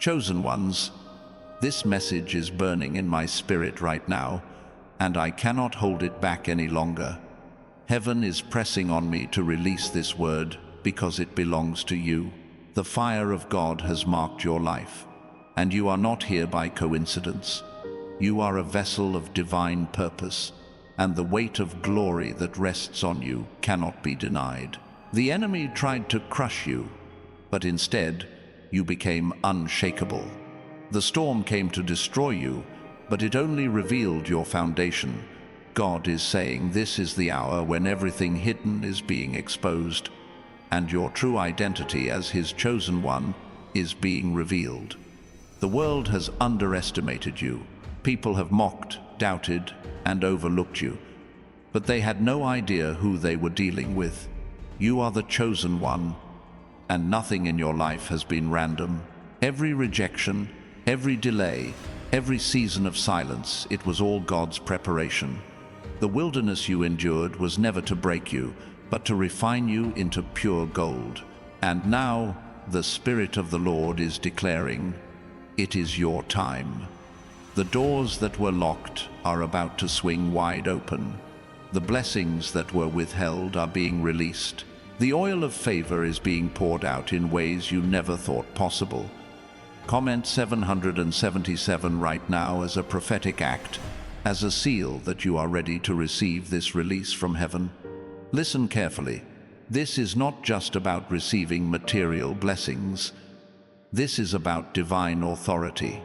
Chosen ones, this message is burning in my spirit right now, and I cannot hold it back any longer. Heaven is pressing on me to release this word because it belongs to you. The fire of God has marked your life, and you are not here by coincidence. You are a vessel of divine purpose, and the weight of glory that rests on you cannot be denied. The enemy tried to crush you, but instead, you became unshakable. The storm came to destroy you, but it only revealed your foundation. God is saying this is the hour when everything hidden is being exposed, and your true identity as His chosen one is being revealed. The world has underestimated you. People have mocked, doubted, and overlooked you, but they had no idea who they were dealing with. You are the chosen one, and nothing in your life has been random. Every rejection, every delay, every season of silence, it was all God's preparation. The wilderness you endured was never to break you, but to refine you into pure gold. And now, the Spirit of the Lord is declaring, it is your time. The doors that were locked are about to swing wide open. The blessings that were withheld are being released. The oil of favor is being poured out in ways you never thought possible. Comment 777 right now as a prophetic act, as a seal that you are ready to receive this release from heaven. Listen carefully. This is not just about receiving material blessings. This is about divine authority.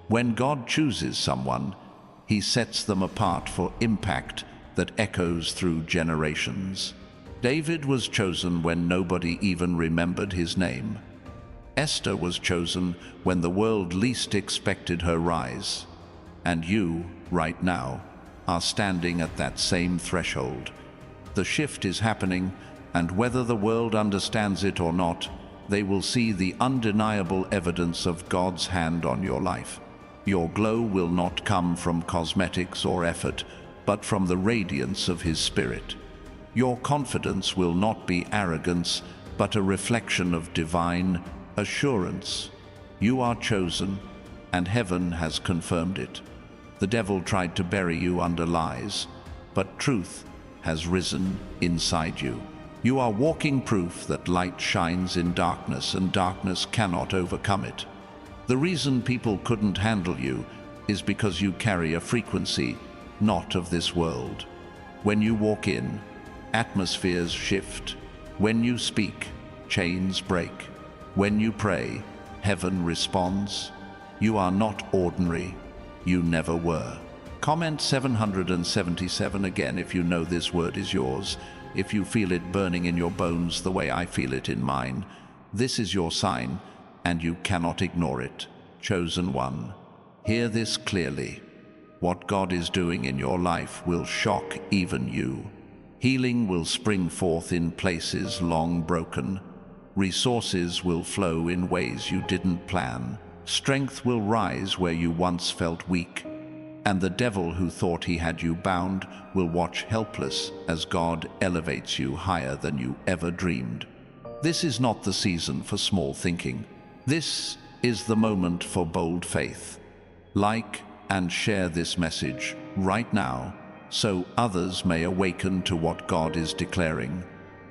When God chooses someone, He sets them apart for impact that echoes through generations. David was chosen when nobody even remembered his name. Esther was chosen when the world least expected her rise. And you, right now, are standing at that same threshold. The shift is happening, and whether the world understands it or not, they will see the undeniable evidence of God's hand on your life. Your glow will not come from cosmetics or effort, but from the radiance of His Spirit. Your confidence will not be arrogance, but a reflection of divine assurance. You are chosen, and heaven has confirmed it. The devil tried to bury you under lies, but truth has risen inside you. You are walking proof that light shines in darkness, and darkness cannot overcome it. The reason people couldn't handle you is because you carry a frequency not of this world. When you walk in, atmospheres shift. When you speak, chains break. When you pray, heaven responds. You are not ordinary. You never were. Comment 777 again if you know this word is yours, if you feel it burning in your bones the way I feel it in mine. This is your sign, and you cannot ignore it. Chosen one, hear this clearly. What God is doing in your life will shock even you. Healing will spring forth in places long broken. Resources will flow in ways you didn't plan. Strength will rise where you once felt weak. And the devil who thought he had you bound will watch helpless as God elevates you higher than you ever dreamed. This is not the season for small thinking. This is the moment for bold faith. Like and share this message right now, so others may awaken to what God is declaring.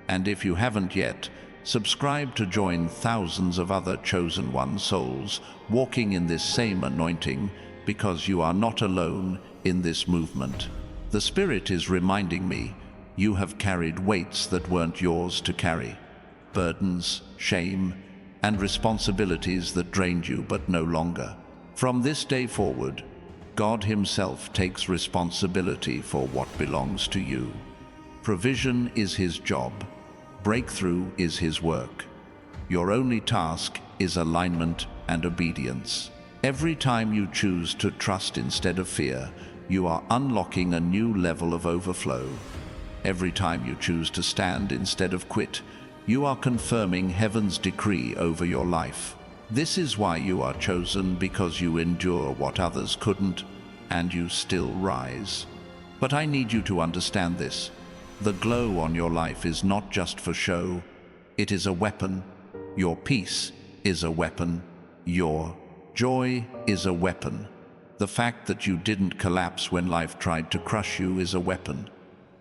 And if you haven't yet, subscribe to join thousands of other chosen one souls walking in this same anointing, because you are not alone in this movement. The Spirit is reminding me, you have carried weights that weren't yours to carry. Burdens, shame, and responsibilities that drained you but no longer. From this day forward, God Himself takes responsibility for what belongs to you. Provision is His job. Breakthrough is His work. Your only task is alignment and obedience. Every time you choose to trust instead of fear, you are unlocking a new level of overflow. Every time you choose to stand instead of quit, you are confirming heaven's decree over your life. This is why you are chosen, because you endure what others couldn't, and you still rise. But I need you to understand this. The glow on your life is not just for show. It is a weapon. Your peace is a weapon. Your Joy is a weapon. The fact that you didn't collapse when life tried to crush you is a weapon.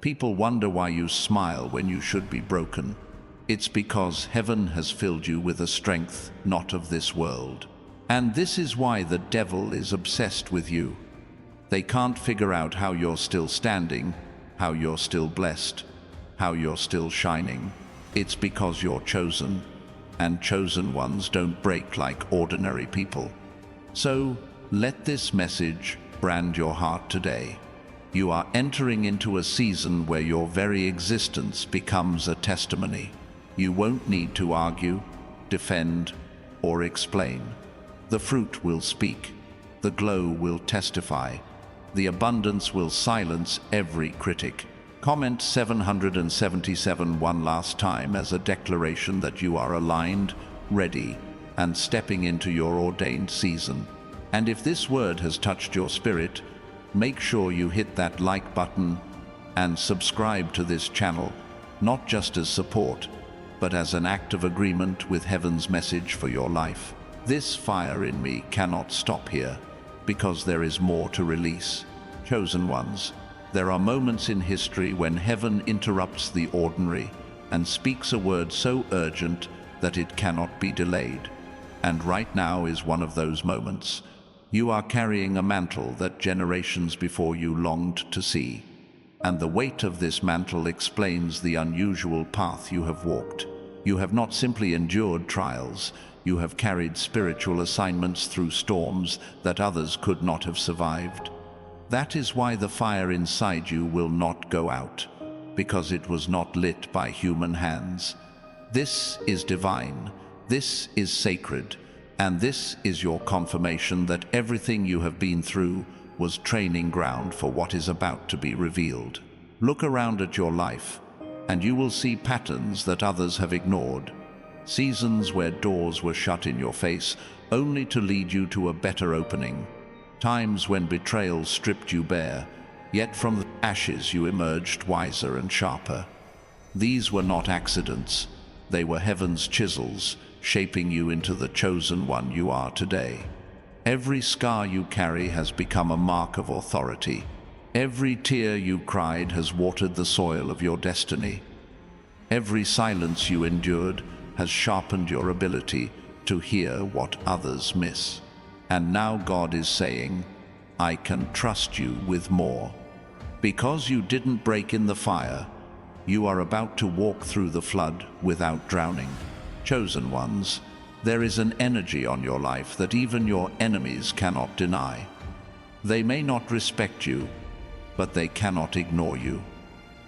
People wonder why you smile when you should be broken. It's because heaven has filled you with a strength not of this world. And this is why the devil is obsessed with you. They can't figure out how you're still standing, how you're still blessed, how you're still shining. It's because you're chosen, and chosen ones don't break like ordinary people. So, let this message brand your heart today. You are entering into a season where your very existence becomes a testimony. You won't need to argue, defend, or explain. The fruit will speak. The glow will testify. The abundance will silence every critic. Comment 777 one last time as a declaration that you are aligned, ready, and stepping into your ordained season. And if this word has touched your spirit, make sure you hit that like button and subscribe to this channel, not just as support, but as an act of agreement with heaven's message for your life. This fire in me cannot stop here, because there is more to release. Chosen ones, there are moments in history when heaven interrupts the ordinary and speaks a word so urgent that it cannot be delayed. And right now is one of those moments. You are carrying a mantle that generations before you longed to see. And the weight of this mantle explains the unusual path you have walked. You have not simply endured trials, you have carried spiritual assignments through storms that others could not have survived. That is why the fire inside you will not go out, because it was not lit by human hands. This is divine, this is sacred, and this is your confirmation that everything you have been through was training ground for what is about to be revealed. Look around at your life, and you will see patterns that others have ignored. Seasons where doors were shut in your face, only to lead you to a better opening. Times when betrayal stripped you bare, yet from the ashes you emerged wiser and sharper. These were not accidents. They were heaven's chisels, shaping you into the chosen one you are today. Every scar you carry has become a mark of authority. Every tear you cried has watered the soil of your destiny. Every silence you endured has sharpened your ability to hear what others miss. And now God is saying, I can trust you with more. Because you didn't break in the fire, you are about to walk through the flood without drowning. Chosen ones, there is an energy on your life that even your enemies cannot deny. They may not respect you, but they cannot ignore you.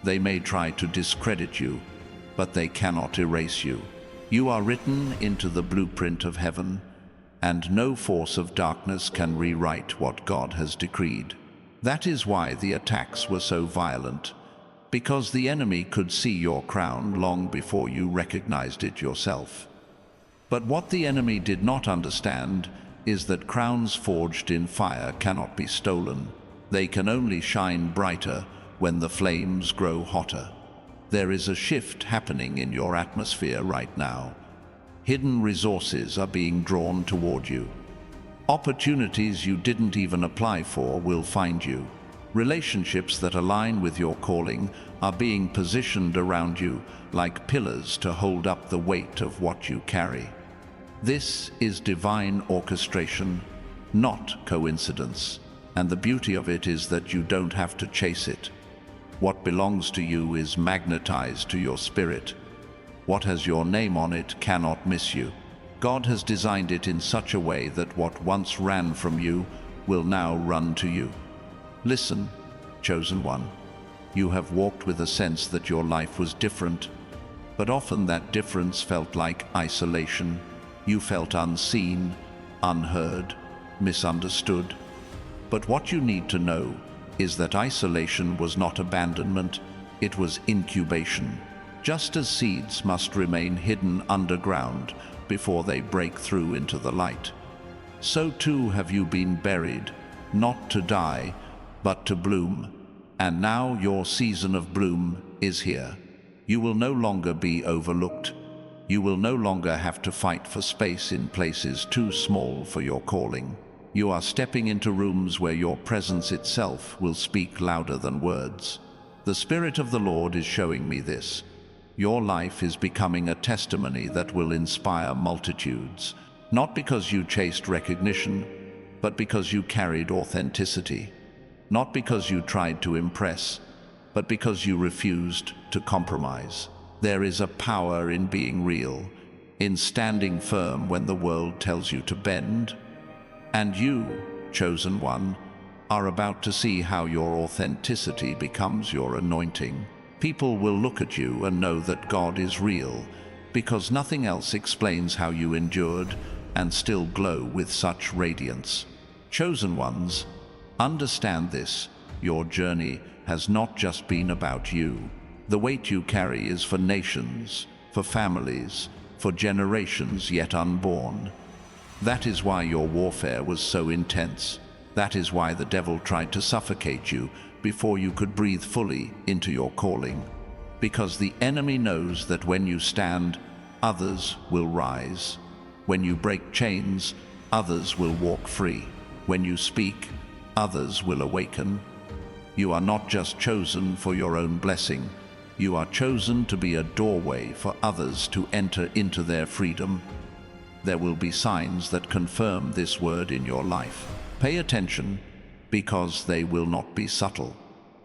They may try to discredit you, but they cannot erase you. You are written into the blueprint of heaven, and no force of darkness can rewrite what God has decreed. That is why the attacks were so violent, because the enemy could see your crown long before you recognized it yourself. But what the enemy did not understand is that crowns forged in fire cannot be stolen. They can only shine brighter when the flames grow hotter. There is a shift happening in your atmosphere right now. Hidden resources are being drawn toward you. Opportunities you didn't even apply for will find you. Relationships that align with your calling are being positioned around you like pillars to hold up the weight of what you carry. This is divine orchestration, not coincidence. And the beauty of it is that you don't have to chase it. What belongs to you is magnetized to your spirit. What has your name on it cannot miss you. God has designed it in such a way that what once ran from you will now run to you. Listen, chosen one. You have walked with a sense that your life was different, but often that difference felt like isolation. You felt unseen, unheard, misunderstood. But what you need to know is that isolation was not abandonment, it was incubation. Just as seeds must remain hidden underground before they break through into the light, so too have you been buried, not to die, but to bloom. And now your season of bloom is here. You will no longer be overlooked. You will no longer have to fight for space in places too small for your calling. You are stepping into rooms where your presence itself will speak louder than words. The Spirit of the Lord is showing me this. Your life is becoming a testimony that will inspire multitudes, not because you chased recognition, but because you carried authenticity. Not because you tried to impress, but because you refused to compromise. There is a power in being real, in standing firm when the world tells you to bend. And you, chosen one, are about to see how your authenticity becomes your anointing. People will look at you and know that God is real, because nothing else explains how you endured and still glow with such radiance. Chosen ones, understand this: your journey has not just been about you. The weight you carry is for nations, for families, for generations yet unborn. That is why your warfare was so intense. That is why the devil tried to suffocate you before you could breathe fully into your calling. Because the enemy knows that when you stand, others will rise. When you break chains, others will walk free. When you speak, others will awaken. You are not just chosen for your own blessing. You are chosen to be a doorway for others to enter into their freedom. There will be signs that confirm this word in your life. Pay attention, because they will not be subtle.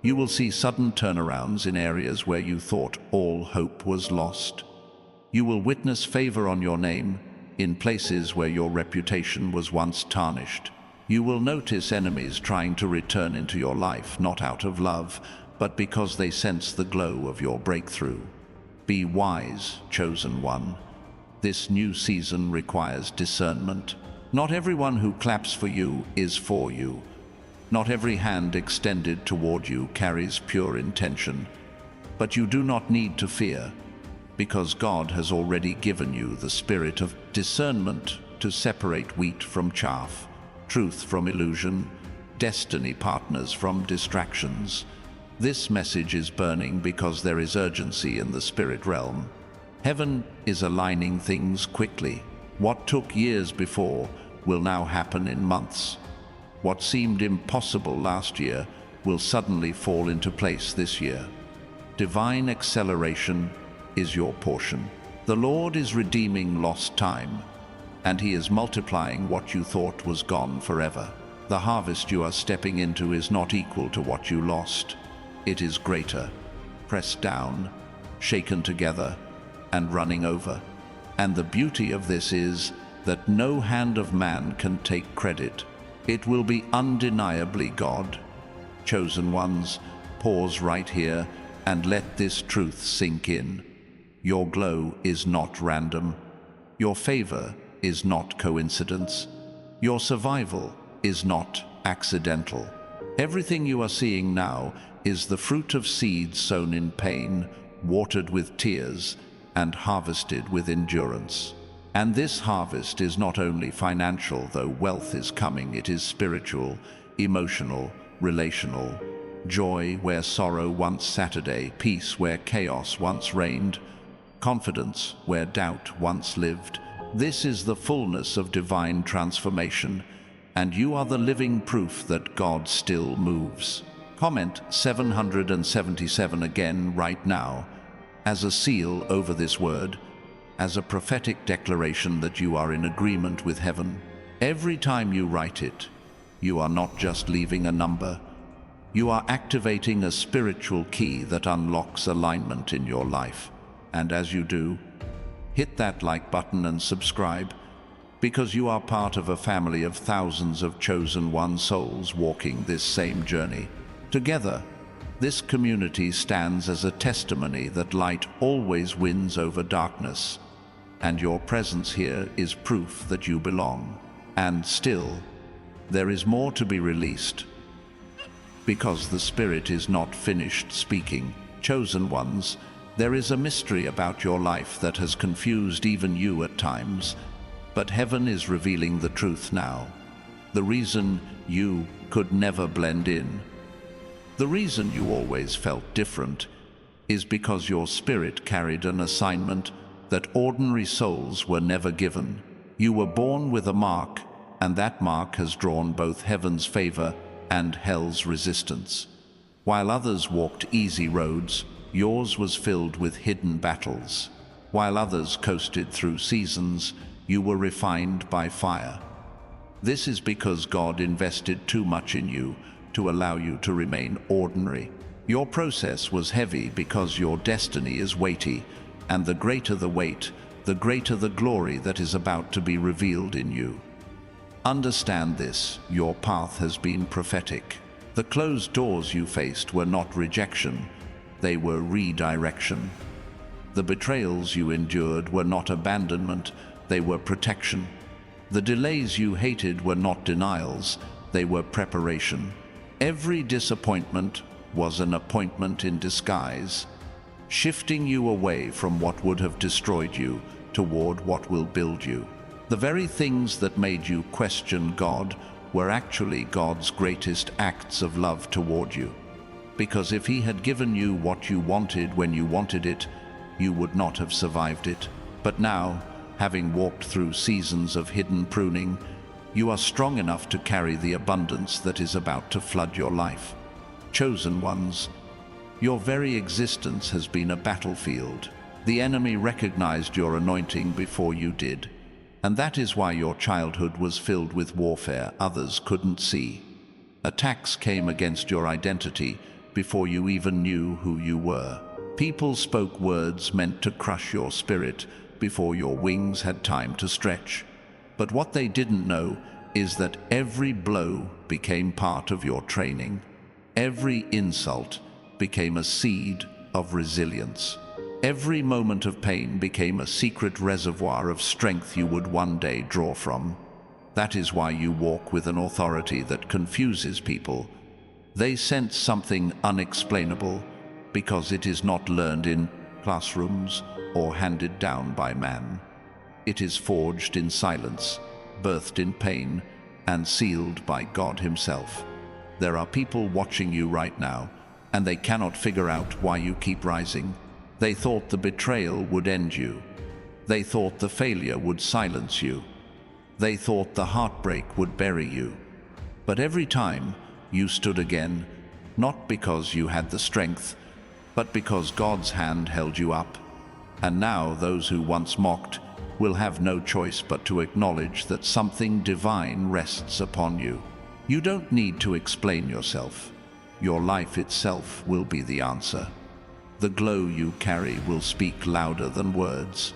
You will see sudden turnarounds in areas where you thought all hope was lost. You will witness favor on your name in places where your reputation was once tarnished. You will notice enemies trying to return into your life, not out of love, but because they sense the glow of your breakthrough. Be wise, chosen one. This new season requires discernment. Not everyone who claps for you is for you. Not every hand extended toward you carries pure intention. But you do not need to fear, because God has already given you the spirit of discernment to separate wheat from chaff, truth from illusion, destiny partners from distractions. This message is burning because there is urgency in the spirit realm. Heaven is aligning things quickly. What took years before will now happen in months. What seemed impossible last year will suddenly fall into place this year. Divine acceleration is your portion. The Lord is redeeming lost time, and He is multiplying what you thought was gone forever. The harvest you are stepping into is not equal to what you lost. It is greater, pressed down, shaken together, and running over. And the beauty of this is that no hand of man can take credit. It will be undeniably God. Chosen ones, pause right here and let this truth sink in. Your glow is not random. Your favor is not coincidence. Your survival is not accidental. Everything you are seeing now is the fruit of seeds sown in pain, watered with tears, and harvested with endurance. And this harvest is not only financial, though wealth is coming. It is spiritual, emotional, relational. Joy where sorrow once Saturday, peace where chaos once reigned, confidence where doubt once lived. This is the fullness of divine transformation, and you are the living proof that God still moves. Comment 777 again right now, as a seal over this word, as a prophetic declaration that you are in agreement with heaven. Every time you write it, you are not just leaving a number. You are activating a spiritual key that unlocks alignment in your life. And as you do, hit that like button and subscribe, because you are part of a family of thousands of chosen one souls walking this same journey. Together, this community stands as a testimony that light always wins over darkness, and your presence here is proof that you belong. And still, there is more to be released, because the Spirit is not finished speaking. Chosen ones, there is a mystery about your life that has confused even you at times, but heaven is revealing the truth now. The reason you could never blend in, the reason you always felt different, is because your spirit carried an assignment that ordinary souls were never given. You were born with a mark, and that mark has drawn both heaven's favor and hell's resistance. While others walked easy roads, yours was filled with hidden battles. While others coasted through seasons, you were refined by fire. This is because God invested too much in you to allow you to remain ordinary. Your process was heavy because your destiny is weighty, and the greater the weight, the greater the glory that is about to be revealed in you. Understand this: your path has been prophetic. The closed doors you faced were not rejection, they were redirection. The betrayals you endured were not abandonment, they were protection. The delays you hated were not denials, they were preparation. Every disappointment was an appointment in disguise, shifting you away from what would have destroyed you toward what will build you. The very things that made you question God were actually God's greatest acts of love toward you. Because if He had given you what you wanted when you wanted it, you would not have survived it. But now, having walked through seasons of hidden pruning, you are strong enough to carry the abundance that is about to flood your life. Chosen ones, your very existence has been a battlefield. The enemy recognized your anointing before you did, and that is why your childhood was filled with warfare others couldn't see. Attacks came against your identity before you even knew who you were. People spoke words meant to crush your spirit before your wings had time to stretch. But what they didn't know is that every blow became part of your training. Every insult became a seed of resilience. Every moment of pain became a secret reservoir of strength you would one day draw from. That is why you walk with an authority that confuses people. They sense something unexplainable because it is not learned in classrooms or handed down by man. It is forged in silence, birthed in pain, and sealed by God Himself. There are people watching you right now, and they cannot figure out why you keep rising. They thought the betrayal would end you. They thought the failure would silence you. They thought the heartbreak would bury you. But every time you stood again, not because you had the strength, but because God's hand held you up. And now those who once mocked will have no choice but to acknowledge that something divine rests upon you. You don't need to explain yourself. Your life itself will be the answer. The glow you carry will speak louder than words.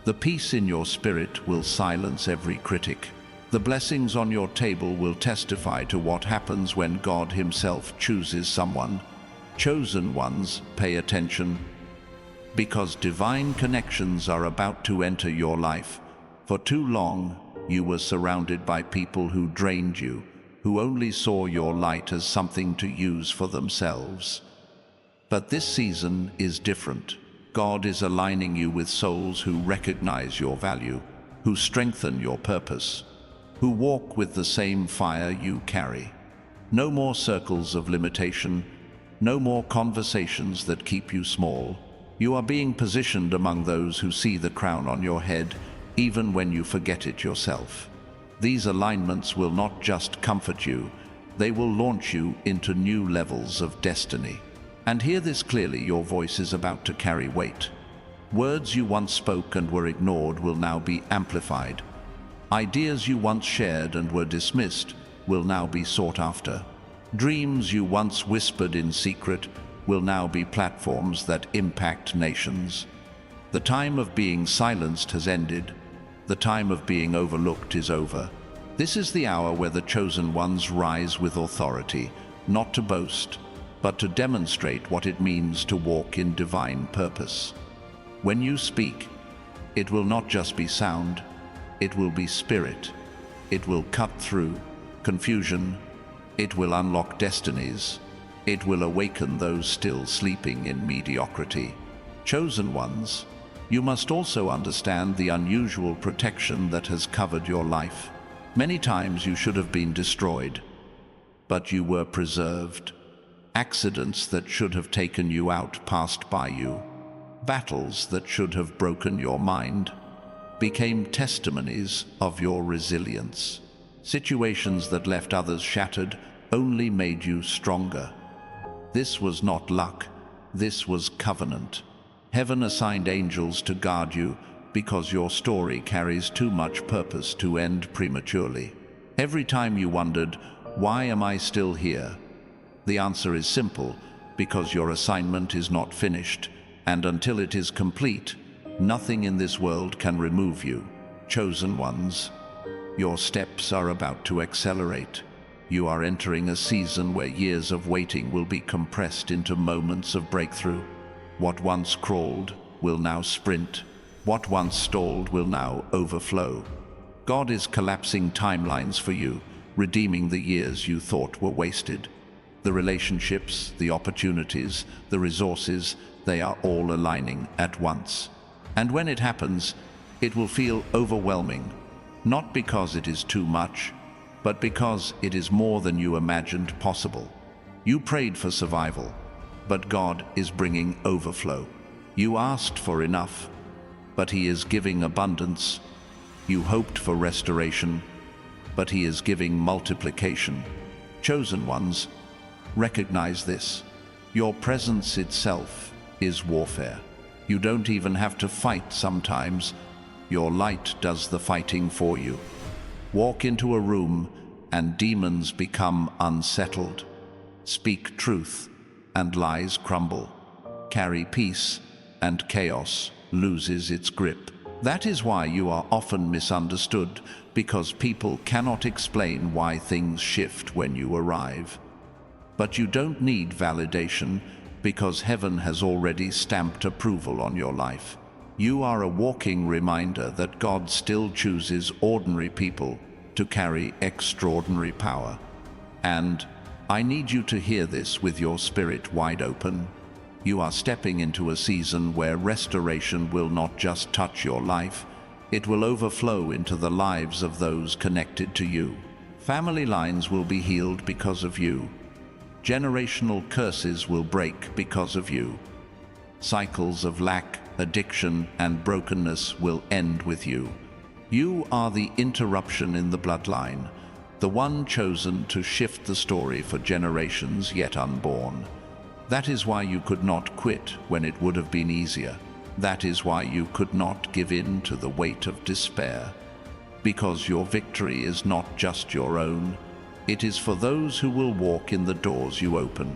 The peace in your spirit will silence every critic. The blessings on your table will testify to what happens when God Himself chooses someone. Chosen ones, pay attention, because divine connections are about to enter your life. For too long, you were surrounded by people who drained you, who only saw your light as something to use for themselves. But this season is different. God is aligning you with souls who recognize your value, who strengthen your purpose, who walk with the same fire you carry. No more circles of limitation, no more conversations that keep you small. You are being positioned among those who see the crown on your head, even when you forget it yourself. These alignments will not just comfort you, they will launch you into new levels of destiny. And hear this clearly: your voice is about to carry weight. Words you once spoke and were ignored will now be amplified. Ideas you once shared and were dismissed will now be sought after. Dreams you once whispered in secret will now be platforms that impact nations. The time of being silenced has ended. The time of being overlooked is over. This is the hour where the chosen ones rise with authority, not to boast, but to demonstrate what it means to walk in divine purpose. When you speak, it will not just be sound, it will be spirit. It will cut through confusion. It will unlock destinies. It will awaken those still sleeping in mediocrity. Chosen ones, you must also understand the unusual protection that has covered your life. Many times you should have been destroyed, but you were preserved. Accidents that should have taken you out passed by you. Battles that should have broken your mind became testimonies of your resilience. Situations that left others shattered only made you stronger. This was not luck, this was covenant. Heaven assigned angels to guard you because your story carries too much purpose to end prematurely. Every time you wondered, "Why am I still here?" the answer is simple: because your assignment is not finished, and until it is complete, nothing in this world can remove you. Chosen ones, your steps are about to accelerate. You are entering a season where years of waiting will be compressed into moments of breakthrough. What once crawled will now sprint. What once stalled will now overflow. God is collapsing timelines for you, redeeming the years you thought were wasted. The relationships, the opportunities, the resources, they are all aligning at once. And when it happens, it will feel overwhelming, not because it is too much, but because it is more than you imagined possible. You prayed for survival, but God is bringing overflow. You asked for enough, but He is giving abundance. You hoped for restoration, but He is giving multiplication. Chosen ones, recognize this. Your presence itself is warfare. You don't even have to fight sometimes. Your light does the fighting for you. Walk into a room and demons become unsettled. Speak truth and lies crumble. Carry peace and chaos loses its grip. That is why you are often misunderstood, because people cannot explain why things shift when you arrive. But you don't need validation, because heaven has already stamped approval on your life. You are a walking reminder that God still chooses ordinary people to carry extraordinary power. And I need you to hear this with your spirit wide open. You are stepping into a season where restoration will not just touch your life, it will overflow into the lives of those connected to you. Family lines will be healed because of you. Generational curses will break because of you. Cycles of lack, addiction, and brokenness will end with you. You are the interruption in the bloodline, the one chosen to shift the story for generations yet unborn. That is why you could not quit when it would have been easier. That is why you could not give in to the weight of despair. Because your victory is not just your own, it is for those who will walk in the doors you open.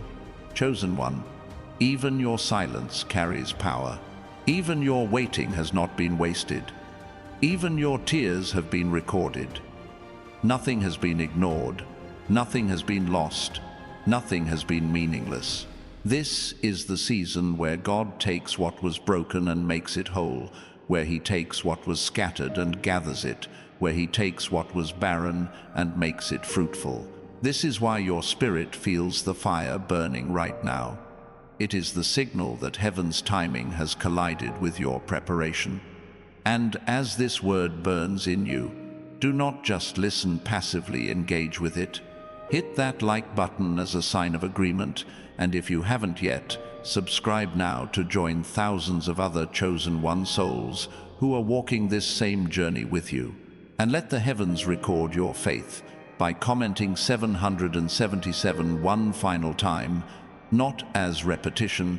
Chosen one, even your silence carries power. Even your waiting has not been wasted. Even your tears have been recorded. Nothing has been ignored. Nothing has been lost. Nothing has been meaningless. This is the season where God takes what was broken and makes it whole, where He takes what was scattered and gathers it, where He takes what was barren and makes it fruitful. This is why your spirit feels the fire burning right now. It is the signal that heaven's timing has collided with your preparation. And as this word burns in you, do not just listen passively, engage with it. Hit that like button as a sign of agreement, and if you haven't yet, subscribe now to join thousands of other chosen one souls who are walking this same journey with you. And let the heavens record your faith by commenting 777 one final time, not as repetition,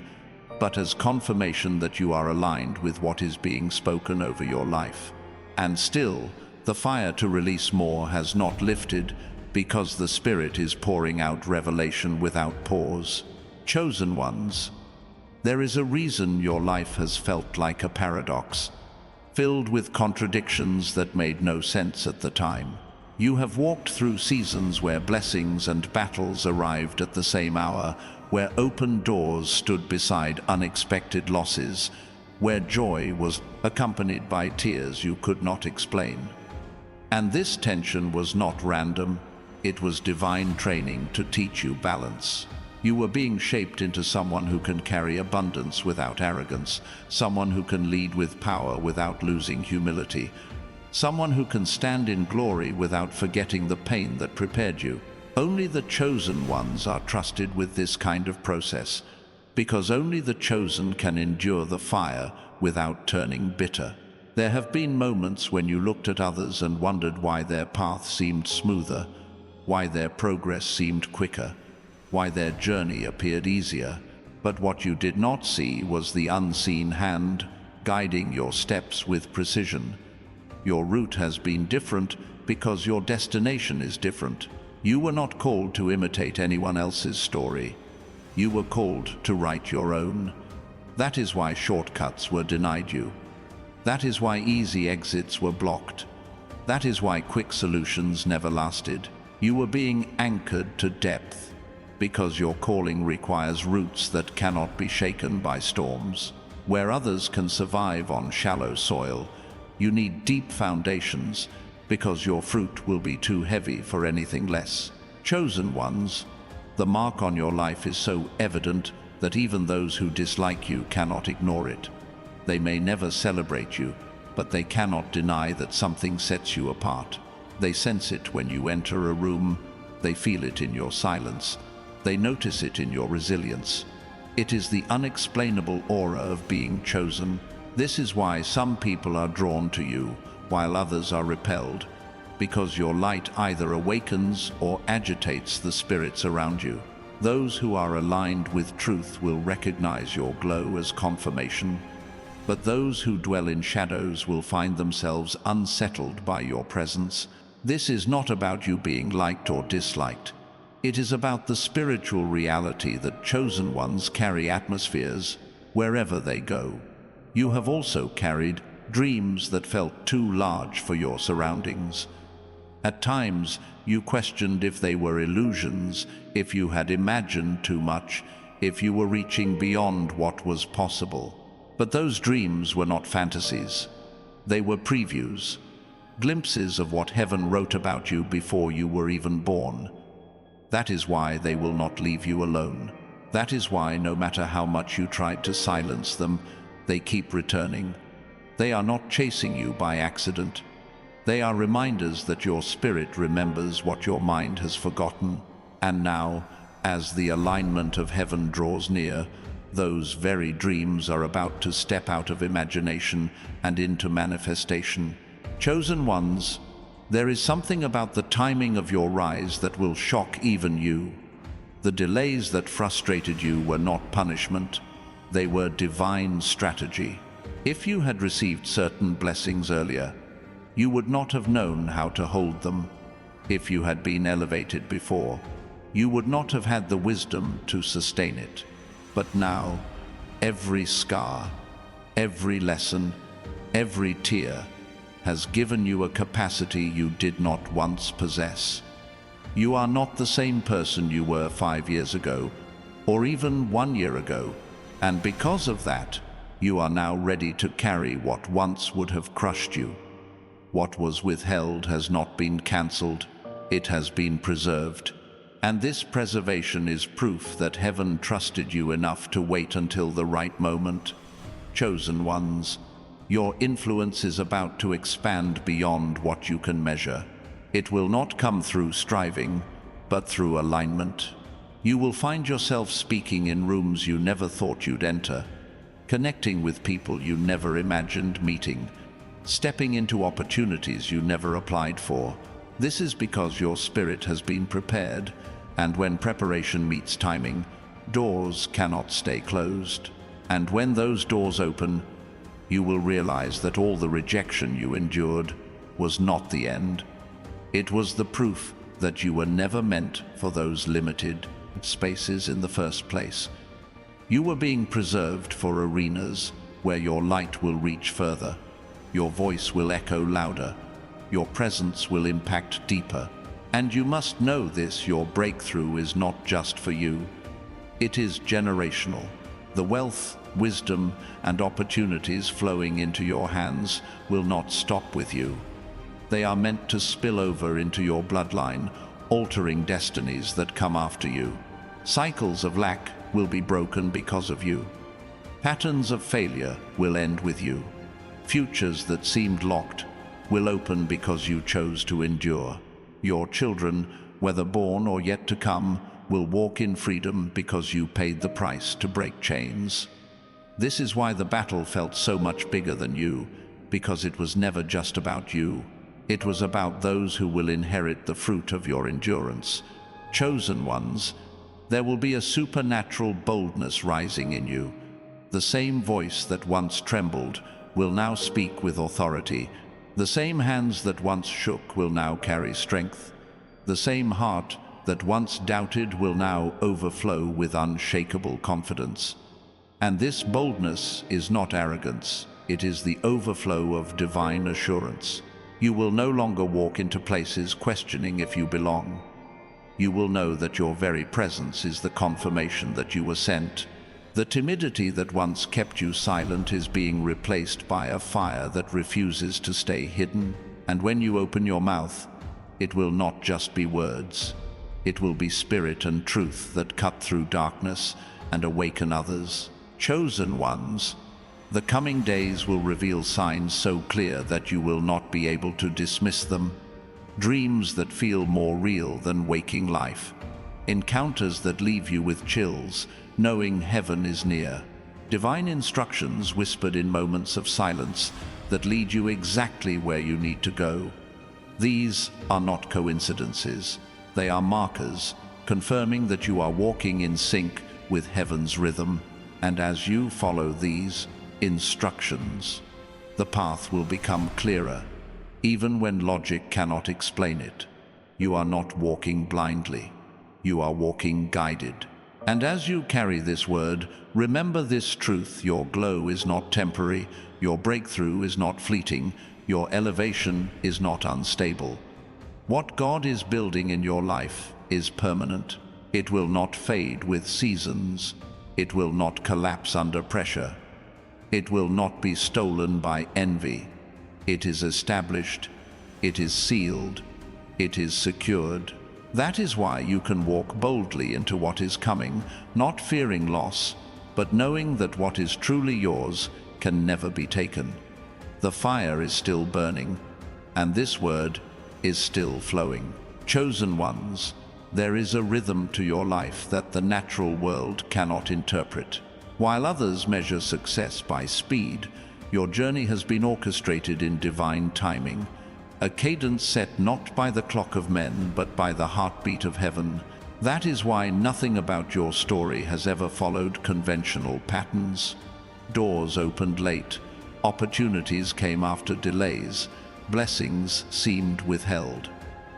but as confirmation that you are aligned with what is being spoken over your life. And still, the fire to release more has not lifted, because the Spirit is pouring out revelation without pause. Chosen ones, there is a reason your life has felt like a paradox, filled with contradictions that made no sense at the time. You have walked through seasons where blessings and battles arrived at the same hour, where open doors stood beside unexpected losses, where joy was accompanied by tears you could not explain. And this tension was not random, it was divine training to teach you balance. You were being shaped into someone who can carry abundance without arrogance, someone who can lead with power without losing humility, someone who can stand in glory without forgetting the pain that prepared you. Only the chosen ones are trusted with this kind of process. because only the chosen can endure the fire without turning bitter. There have been moments when you looked at others and wondered why their path seemed smoother, why their progress seemed quicker, why their journey appeared easier. But what you did not see was the unseen hand guiding your steps with precision. Your route has been different because your destination is different. You were not called to imitate anyone else's story. You were called to write your own. That is why shortcuts were denied you. That is why easy exits were blocked. That is why quick solutions never lasted. You were being anchored to depth, because your calling requires roots that cannot be shaken by storms. Where others can survive on shallow soil, you need deep foundations, because your fruit will be too heavy for anything less. Chosen ones, the mark on your life is so evident that even those who dislike you cannot ignore it. They may never celebrate you, but they cannot deny that something sets you apart. They sense it when you enter a room, they feel it in your silence, they notice it in your resilience. It is the unexplainable aura of being chosen. This is why some people are drawn to you, while others are repelled, because your light either awakens or agitates the spirits around you. Those who are aligned with truth will recognize your glow as confirmation, but those who dwell in shadows will find themselves unsettled by your presence. This is not about you being liked or disliked. It is about the spiritual reality that chosen ones carry atmospheres wherever they go. You have also carried dreams that felt too large for your surroundings. At times, you questioned if they were illusions, if you had imagined too much, if you were reaching beyond what was possible. But those dreams were not fantasies. They were previews, glimpses of what heaven wrote about you before you were even born. That is why they will not leave you alone. That is why, no matter how much you tried to silence them, they keep returning. They are not chasing you by accident. They are reminders that your spirit remembers what your mind has forgotten. And now, as the alignment of heaven draws near, those very dreams are about to step out of imagination and into manifestation. Chosen ones, there is something about the timing of your rise that will shock even you. The delays that frustrated you were not punishment, they were divine strategy. If you had received certain blessings earlier, you would not have known how to hold them. If you had been elevated before, you would not have had the wisdom to sustain it. But now, every scar, every lesson, every tear has given you a capacity you did not once possess. You are not the same person you were 5 years ago, or even 1 year ago, and because of that, you are now ready to carry what once would have crushed you. What was withheld has not been cancelled, it has been preserved. And this preservation is proof that heaven trusted you enough to wait until the right moment. Chosen ones, your influence is about to expand beyond what you can measure. It will not come through striving, but through alignment. You will find yourself speaking in rooms you never thought you'd enter, connecting with people you never imagined meeting, stepping into opportunities you never applied for. This is because your spirit has been prepared, and when preparation meets timing, doors cannot stay closed. And when those doors open, you will realize that all the rejection you endured was not the end. It was the proof that you were never meant for those limited spaces in the first place. You were being preserved for arenas where your light will reach further, your voice will echo louder, your presence will impact deeper. And you must know this: your breakthrough is not just for you. It is generational. The wealth, wisdom, and opportunities flowing into your hands will not stop with you. They are meant to spill over into your bloodline, altering destinies that come after you. Cycles of lack will be broken because of you. Patterns of failure will end with you. Futures that seemed locked will open because you chose to endure. Your children, whether born or yet to come, will walk in freedom because you paid the price to break chains. This is why the battle felt so much bigger than you, because it was never just about you. It was about those who will inherit the fruit of your endurance. Chosen ones, there will be a supernatural boldness rising in you. The same voice that once trembled will now speak with authority. The same hands that once shook will now carry strength. The same heart that once doubted will now overflow with unshakable confidence. And this boldness is not arrogance, it is the overflow of divine assurance. You will no longer walk into places questioning if you belong. You will know that your very presence is the confirmation that you were sent. The timidity that once kept you silent is being replaced by a fire that refuses to stay hidden. And when you open your mouth, it will not just be words. It will be spirit and truth that cut through darkness and awaken others. Chosen ones, the coming days will reveal signs so clear that you will not be able to dismiss them. Dreams that feel more real than waking life. Encounters that leave you with chills, knowing heaven is near. Divine instructions whispered in moments of silence that lead you exactly where you need to go. These are not coincidences. They are markers, confirming that you are walking in sync with heaven's rhythm. And as you follow these instructions, the path will become clearer, even when logic cannot explain it. You are not walking blindly. You are walking guided. And as you carry this word, remember this truth: your glow is not temporary, your breakthrough is not fleeting, your elevation is not unstable. What God is building in your life is permanent. It will not fade with seasons. It will not collapse under pressure. It will not be stolen by envy. It is established. It is sealed. It is secured. That is why you can walk boldly into what is coming, not fearing loss, but knowing that what is truly yours can never be taken. The fire is still burning, and this word is still flowing. Chosen ones, there is a rhythm to your life that the natural world cannot interpret. While others measure success by speed, your journey has been orchestrated in divine timing, a cadence set not by the clock of men, but by the heartbeat of heaven. That is why nothing about your story has ever followed conventional patterns. Doors opened late, opportunities came after delays, blessings seemed withheld.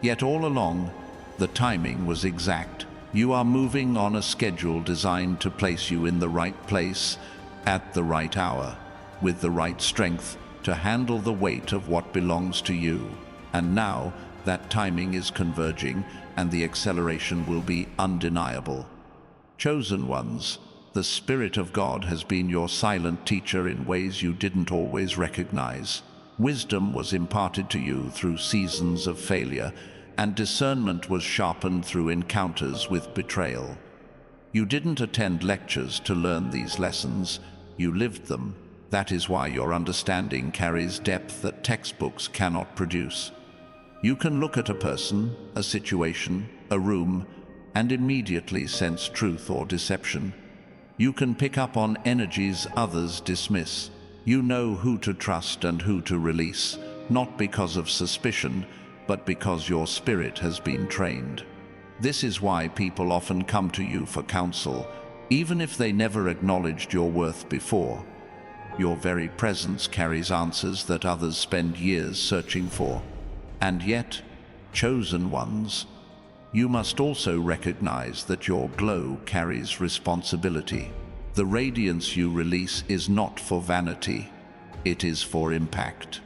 Yet all along, the timing was exact. You are moving on a schedule designed to place you in the right place, at the right hour, with the right strength to handle the weight of what belongs to you. And now, that timing is converging, and the acceleration will be undeniable. Chosen ones, the Spirit of God has been your silent teacher in ways you didn't always recognize. Wisdom was imparted to you through seasons of failure, and discernment was sharpened through encounters with betrayal. You didn't attend lectures to learn these lessons, you lived them. That is why your understanding carries depth that textbooks cannot produce. You can look at a person, a situation, a room, and immediately sense truth or deception. You can pick up on energies others dismiss. You know who to trust and who to release, not because of suspicion, but because your spirit has been trained. This is why people often come to you for counsel, even if they never acknowledged your worth before. Your very presence carries answers that others spend years searching for. And yet, chosen ones, you must also recognize that your glow carries responsibility. The radiance you release is not for vanity, it is for impact.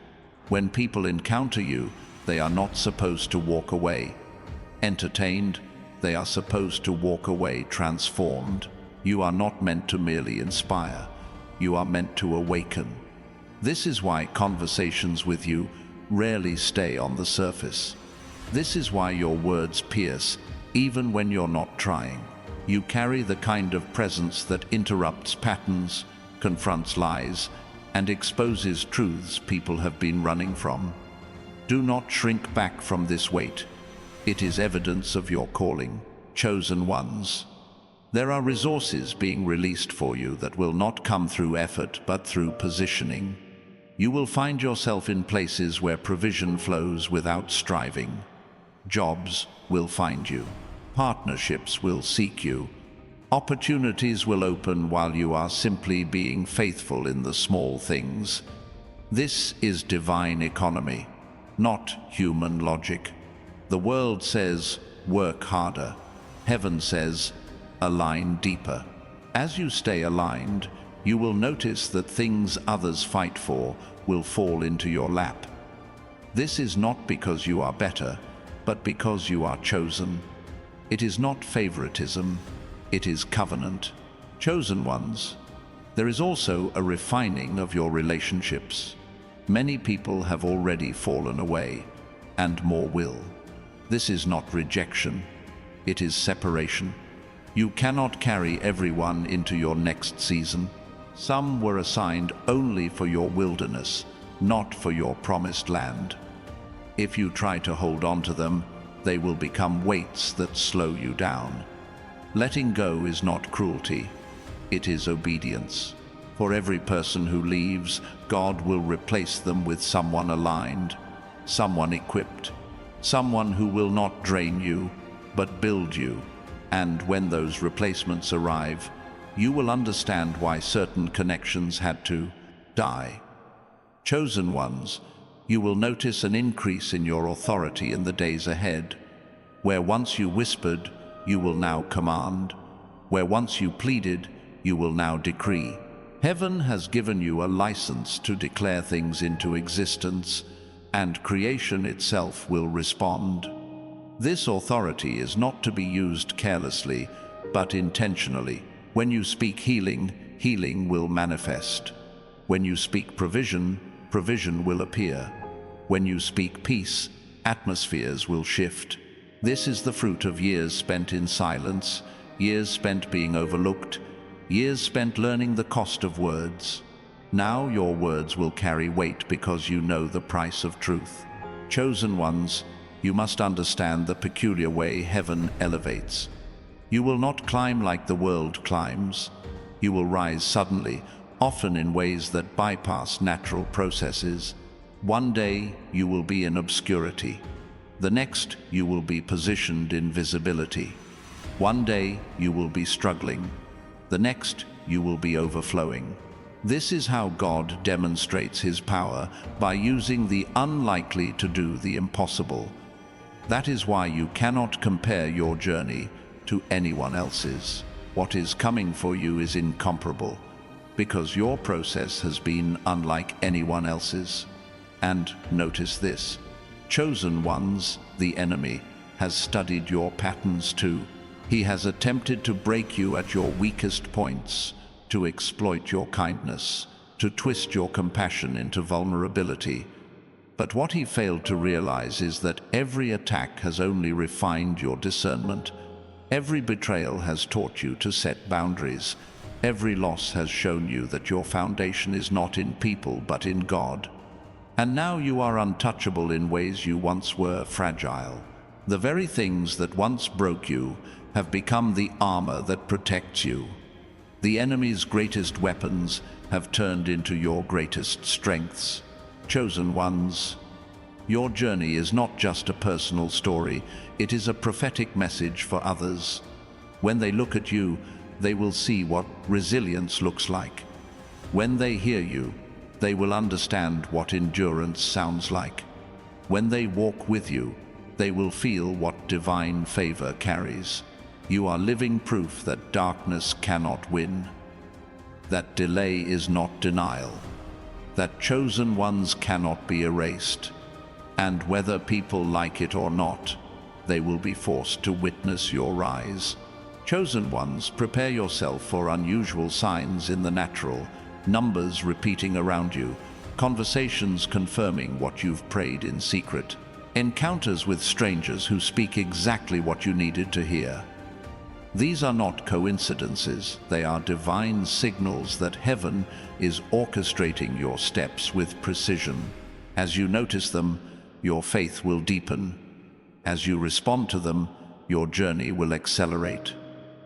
When people encounter you, they are not supposed to walk away entertained, they are supposed to walk away transformed. You are not meant to merely inspire, you are meant to awaken. This is why conversations with you rarely stay on the surface. This is why your words pierce, even when you're not trying. You carry the kind of presence that interrupts patterns, confronts lies, and exposes truths people have been running from. Do not shrink back from this weight. It is evidence of your calling. chosen ones. There are resources being released for you that will not come through effort but through positioning. You will find yourself in places where provision flows without striving. Jobs will find you. Partnerships will seek you. Opportunities will open while you are simply being faithful in the small things. This is divine economy, not human logic. The world says, work harder. Heaven says, align deeper. As you stay aligned, you will notice that things others fight for will fall into your lap. This is not because you are better, but because you are chosen. It is not favoritism, it is covenant. Chosen ones. There is also a refining of your relationships. Many people have already fallen away, and more will. This is not rejection, it is separation. You cannot carry everyone into your next season. Some were assigned only for your wilderness, not for your promised land. If you try to hold on to them, they will become weights that slow you down. Letting go is not cruelty, it is obedience. For every person who leaves, God will replace them with someone aligned, someone equipped, someone who will not drain you, but build you. And when those replacements arrive, you will understand why certain connections had to die. Chosen ones, you will notice an increase in your authority in the days ahead. Where once you whispered, you will now command. Where once you pleaded, you will now decree. Heaven has given you a license to declare things into existence, and creation itself will respond. This authority is not to be used carelessly, but intentionally. When you speak healing, healing will manifest. When you speak provision, provision will appear. When you speak peace, atmospheres will shift. This is the fruit of years spent in silence, years spent being overlooked, years spent learning the cost of words. Now your words will carry weight because you know the price of truth. Chosen ones, you must understand the peculiar way heaven elevates. You will not climb like the world climbs. You will rise suddenly, often in ways that bypass natural processes. One day you will be in obscurity. The next you will be positioned in visibility. One day you will be struggling. The next you will be overflowing. This is how God demonstrates his power, by using the unlikely to do the impossible. That is why you cannot compare your journey to anyone else's. What is coming for you is incomparable, because your process has been unlike anyone else's. And notice this, chosen ones, the enemy, has studied your patterns too. He has attempted to break you at your weakest points, to exploit your kindness, to twist your compassion into vulnerability. But what he failed to realize is that every attack has only refined your discernment. Every betrayal has taught you to set boundaries. Every loss has shown you that your foundation is not in people but in God. And now you are untouchable in ways you once were fragile. The very things that once broke you have become the armor that protects you. The enemy's greatest weapons have turned into your greatest strengths. Chosen ones, your journey is not just a personal story, it is a prophetic message for others. When they look at you, they will see what resilience looks like. When they hear you, they will understand what endurance sounds like. When they walk with you, they will feel what divine favor carries. You are living proof that darkness cannot win, that delay is not denial, that chosen ones cannot be erased, and whether people like it or not, they will be forced to witness your rise. Chosen ones, prepare yourself for unusual signs in the natural, numbers repeating around you, conversations confirming what you've prayed in secret, encounters with strangers who speak exactly what you needed to hear. These are not coincidences, they are divine signals that heaven is orchestrating your steps with precision. As you notice them, your faith will deepen. As you respond to them, your journey will accelerate.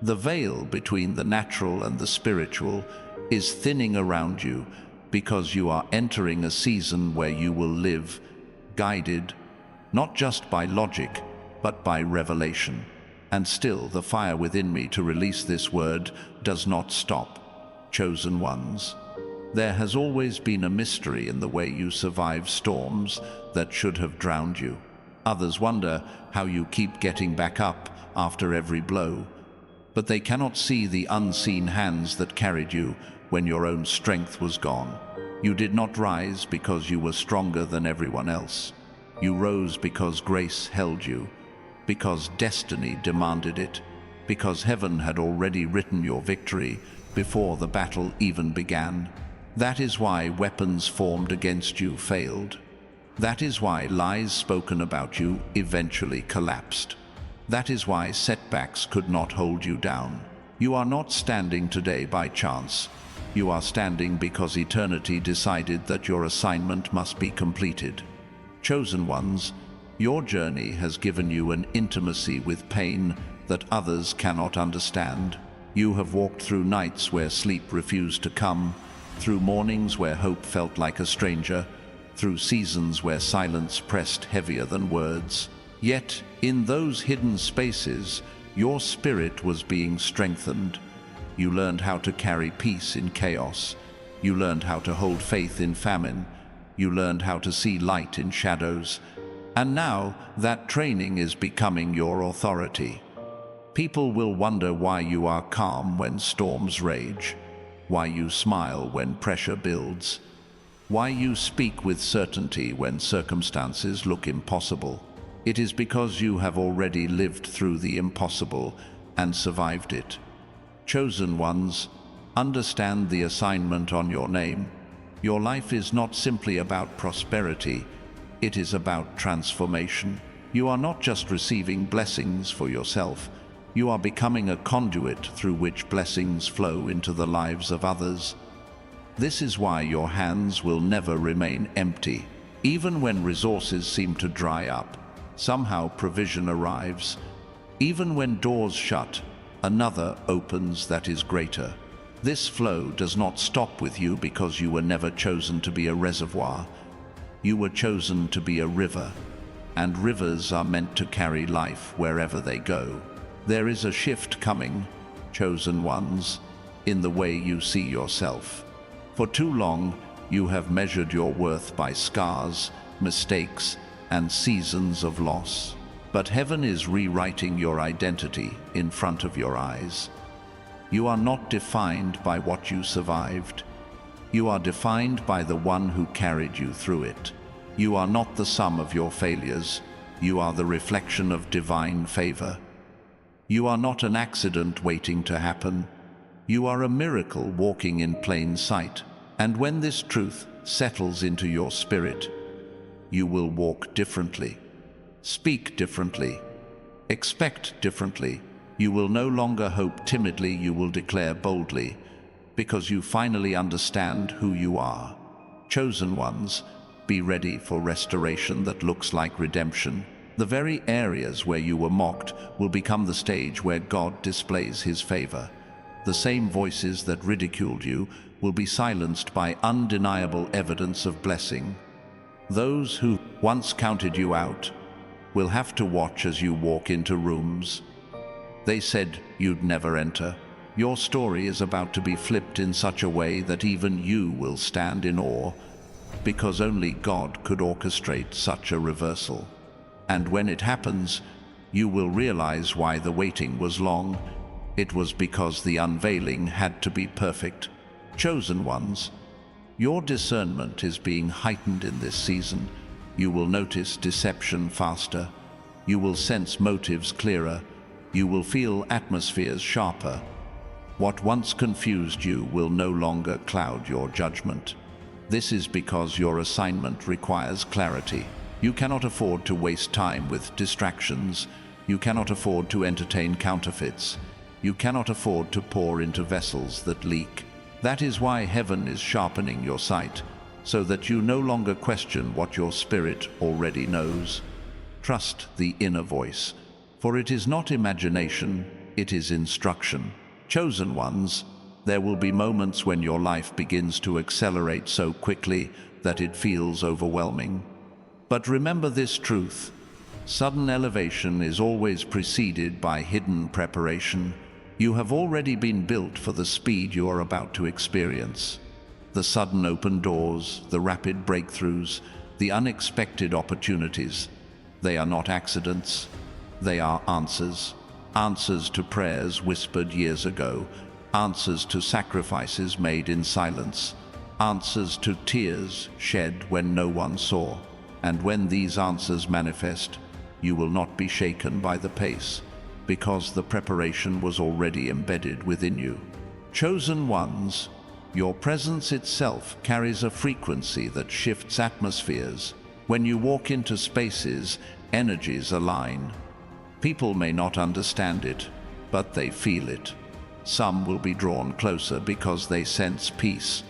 The veil between the natural and the spiritual is thinning around you because you are entering a season where you will live guided not just by logic, but by revelation. And still the fire within me to release this word does not stop. Chosen ones, there has always been a mystery in the way you survive storms that should have drowned you. Others wonder how you keep getting back up after every blow, but they cannot see the unseen hands that carried you when your own strength was gone. You did not rise because you were stronger than everyone else. You rose because grace held you, because destiny demanded it, because heaven had already written your victory before the battle even began. That is why weapons formed against you failed. That is why lies spoken about you eventually collapsed. That is why setbacks could not hold you down. You are not standing today by chance. You are standing because eternity decided that your assignment must be completed. Chosen ones, your journey has given you an intimacy with pain that others cannot understand. You have walked through nights where sleep refused to come, through mornings where hope felt like a stranger, through seasons where silence pressed heavier than words. Yet, in those hidden spaces, your spirit was being strengthened. You learned how to carry peace in chaos. You learned how to hold faith in famine. You learned how to see light in shadows. And now, that training is becoming your authority. People will wonder why you are calm when storms rage, why you smile when pressure builds, why you speak with certainty when circumstances look impossible. It is because you have already lived through the impossible and survived it. Chosen ones, understand the assignment on your name. Your life is not simply about prosperity, it is about transformation. You are not just receiving blessings for yourself, you are becoming a conduit through which blessings flow into the lives of others. This is why your hands will never remain empty. Even when resources seem to dry up, somehow provision arrives. Even when doors shut, another opens that is greater. This flow does not stop with you because you were never chosen to be a reservoir. You were chosen to be a river, and rivers are meant to carry life wherever they go. There is a shift coming, chosen ones, in the way you see yourself. For too long, you have measured your worth by scars, mistakes, and seasons of loss. But heaven is rewriting your identity in front of your eyes. You are not defined by what you survived. You are defined by the one who carried you through it. You are not the sum of your failures. You are the reflection of divine favor. You are not an accident waiting to happen. You are a miracle walking in plain sight. And when this truth settles into your spirit, you will walk differently, speak differently, expect differently. You will no longer hope timidly, you will declare boldly, because you finally understand who you are. Chosen ones, be ready for restoration that looks like redemption. The very areas where you were mocked will become the stage where God displays his favor. The same voices that ridiculed you will be silenced by undeniable evidence of blessing. Those who once counted you out will have to watch as you walk into rooms they said you'd never enter. Your story is about to be flipped in such a way that even you will stand in awe, because only God could orchestrate such a reversal. And when it happens, you will realize why the waiting was long. It was because the unveiling had to be perfect. Chosen ones, your discernment is being heightened in this season. You will notice deception faster. You will sense motives clearer. You will feel atmospheres sharper. What once confused you will no longer cloud your judgment. This is because your assignment requires clarity. You cannot afford to waste time with distractions. You cannot afford to entertain counterfeits. You cannot afford to pour into vessels that leak. That is why heaven is sharpening your sight, so that you no longer question what your spirit already knows. Trust the inner voice. For it is not imagination, it is instruction. Chosen ones, there will be moments when your life begins to accelerate so quickly that it feels overwhelming. But remember this truth: sudden elevation is always preceded by hidden preparation. You have already been built for the speed you are about to experience. The sudden open doors, the rapid breakthroughs, the unexpected opportunities, they are not accidents, they are answers. Answers to prayers whispered years ago, answers to sacrifices made in silence, answers to tears shed when no one saw. And when these answers manifest, you will not be shaken by the pace, because the preparation was already embedded within you. Chosen ones, your presence itself carries a frequency that shifts atmospheres. When you walk into spaces, energies align. People may not understand it, but they feel it. Some will be drawn closer because they sense peace.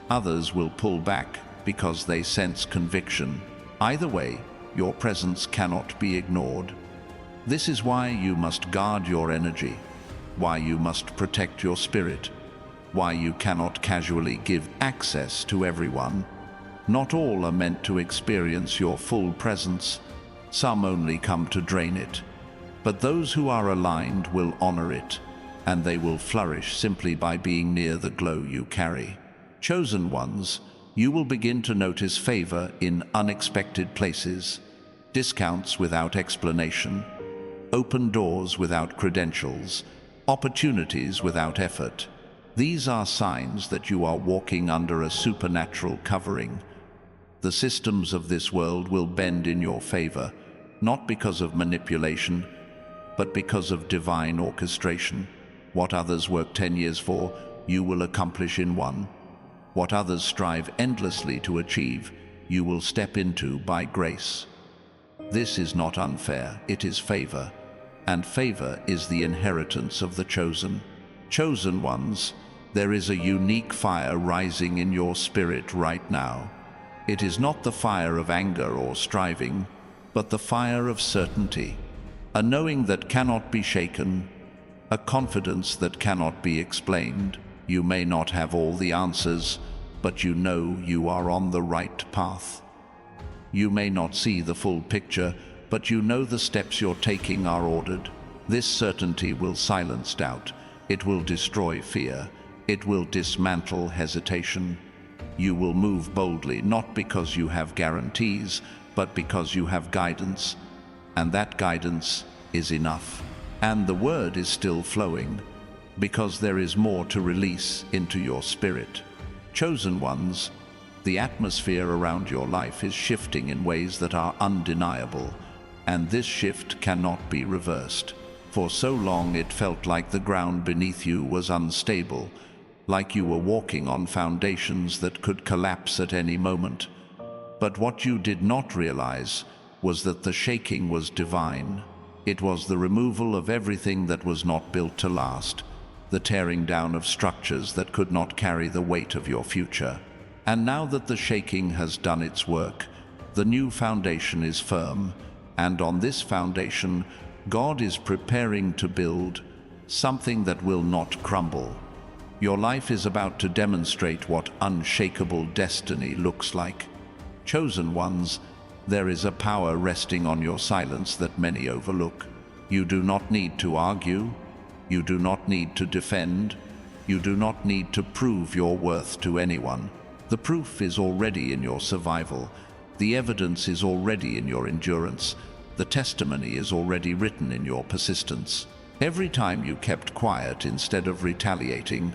Others will pull back because they sense conviction. Either way, your presence cannot be ignored. This is why you must guard your energy, why you must protect your spirit, why you cannot casually give access to everyone. Not all are meant to experience your full presence. Some only come to drain it. But those who are aligned will honor it, and they will flourish simply by being near the glow you carry. Chosen ones, you will begin to notice favor in unexpected places, discounts without explanation, open doors without credentials, opportunities without effort. These are signs that you are walking under a supernatural covering. The systems of this world will bend in your favor, not because of manipulation, but because of divine orchestration. What others work 10 years for, you will accomplish in 1. What others strive endlessly to achieve, you will step into by grace. This is not unfair, it is favor, and favor is the inheritance of the chosen. Chosen ones, there is a unique fire rising in your spirit right now. It is not the fire of anger or striving, but the fire of certainty, a knowing that cannot be shaken, a confidence that cannot be explained. You may not have all the answers, but you know you are on the right path. You may not see the full picture, but you know the steps you're taking are ordered. This certainty will silence doubt. It will destroy fear. It will dismantle hesitation. You will move boldly, not because you have guarantees, but because you have guidance. And that guidance is enough. And the word is still flowing, because there is more to release into your spirit. Chosen ones, the atmosphere around your life is shifting in ways that are undeniable, and this shift cannot be reversed. For so long it felt like the ground beneath you was unstable, like you were walking on foundations that could collapse at any moment. But what you did not realize was that the shaking was divine. It was the removal of everything that was not built to last, the tearing down of structures that could not carry the weight of your future. And now that the shaking has done its work, the new foundation is firm, and on this foundation, God is preparing to build something that will not crumble. Your life is about to demonstrate what unshakable destiny looks like. Chosen ones, there is a power resting on your silence that many overlook. You do not need to argue. You do not need to defend. You do not need to prove your worth to anyone. The proof is already in your survival. The evidence is already in your endurance. The testimony is already written in your persistence. Every time you kept quiet instead of retaliating,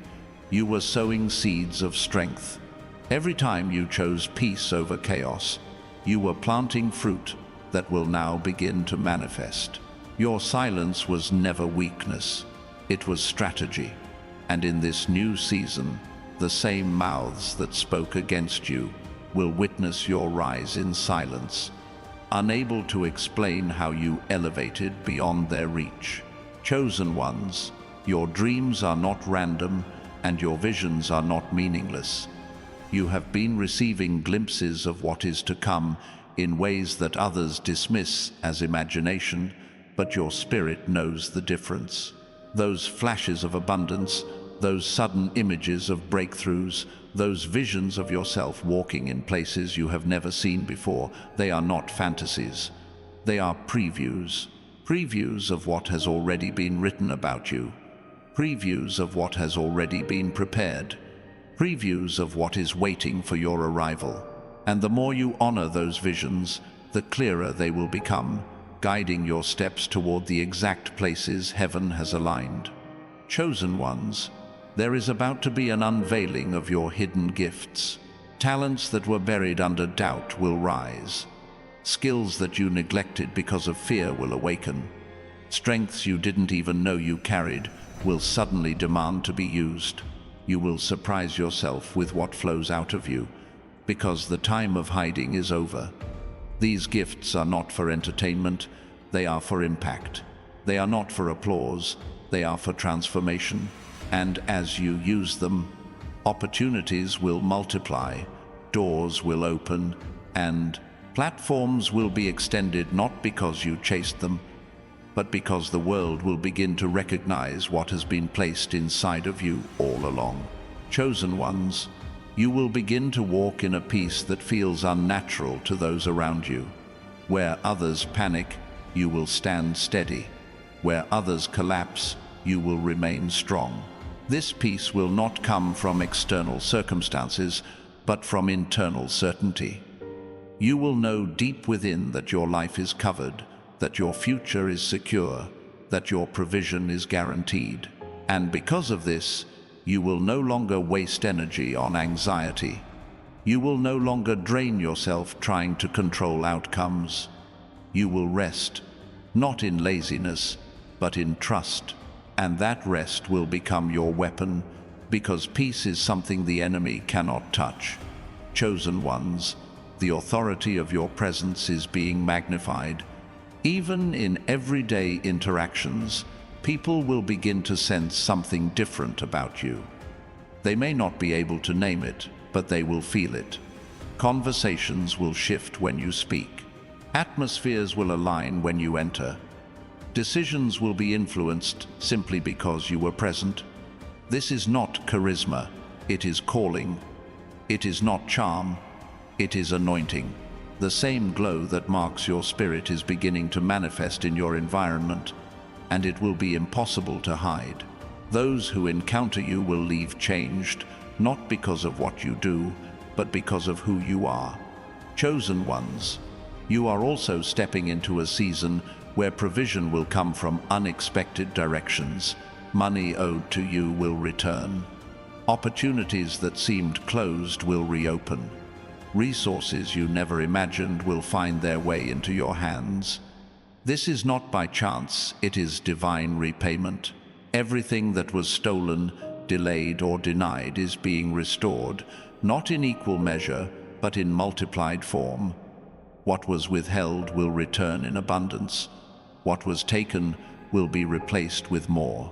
you were sowing seeds of strength. Every time you chose peace over chaos, you were planting fruit that will now begin to manifest. Your silence was never weakness. It was strategy. And in this new season, the same mouths that spoke against you will witness your rise in silence, unable to explain how you elevated beyond their reach. Chosen ones, your dreams are not random and your visions are not meaningless. You have been receiving glimpses of what is to come in ways that others dismiss as imagination, but your spirit knows the difference. Those flashes of abundance, those sudden images of breakthroughs, those visions of yourself walking in places you have never seen before, they are not fantasies. They are previews of what has already been written about you, previews of what has already been prepared, previews of what is waiting for your arrival. And the more you honor those visions, the clearer they will become, guiding your steps toward the exact places heaven has aligned. Chosen ones, there is about to be an unveiling of your hidden gifts. Talents that were buried under doubt will rise. Skills that you neglected because of fear will awaken. Strengths you didn't even know you carried will suddenly demand to be used. You will surprise yourself with what flows out of you, because the time of hiding is over. These gifts are not for entertainment, they are for impact. They are not for applause, they are for transformation. And as you use them, opportunities will multiply, doors will open, and platforms will be extended not because you chased them, but because the world will begin to recognize what has been placed inside of you all along. Chosen ones, you will begin to walk in a peace that feels unnatural to those around you. Where others panic, you will stand steady. Where others collapse, you will remain strong. This peace will not come from external circumstances, but from internal certainty. You will know deep within that your life is covered, that your future is secure, that your provision is guaranteed. And because of this, you will no longer waste energy on anxiety. You will no longer drain yourself trying to control outcomes. You will rest, not in laziness, but in trust. And that rest will become your weapon, because peace is something the enemy cannot touch. Chosen ones, the authority of your presence is being magnified. Even in everyday interactions, people will begin to sense something different about you. They may not be able to name it, but they will feel it. Conversations will shift when you speak. Atmospheres will align when you enter. Decisions will be influenced simply because you were present. This is not charisma, it is calling. It is not charm, it is anointing. The same glow that marks your spirit is beginning to manifest in your environment, and it will be impossible to hide. Those who encounter you will leave changed, not because of what you do, but because of who you are. Chosen ones, you are also stepping into a season where provision will come from unexpected directions. Money owed to you will return. Opportunities that seemed closed will reopen. Resources you never imagined will find their way into your hands. This is not by chance, it is divine repayment. Everything that was stolen, delayed, or denied is being restored, not in equal measure, but in multiplied form. What was withheld will return in abundance. What was taken will be replaced with more.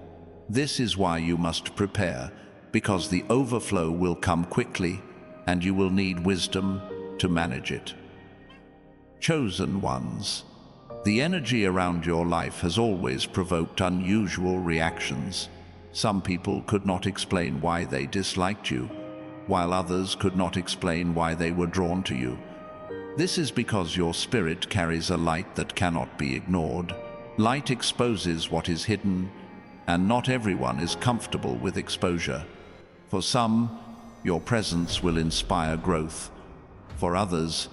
This is why you must prepare, because the overflow will come quickly, and you will need wisdom to manage it. Chosen ones, the energy around your life has always provoked unusual reactions. Some people could not explain why they disliked you, while others could not explain why they were drawn to you. This is because your spirit carries a light that cannot be ignored. Light exposes what is hidden, and not everyone is comfortable with exposure. For some, your presence will inspire growth. For others,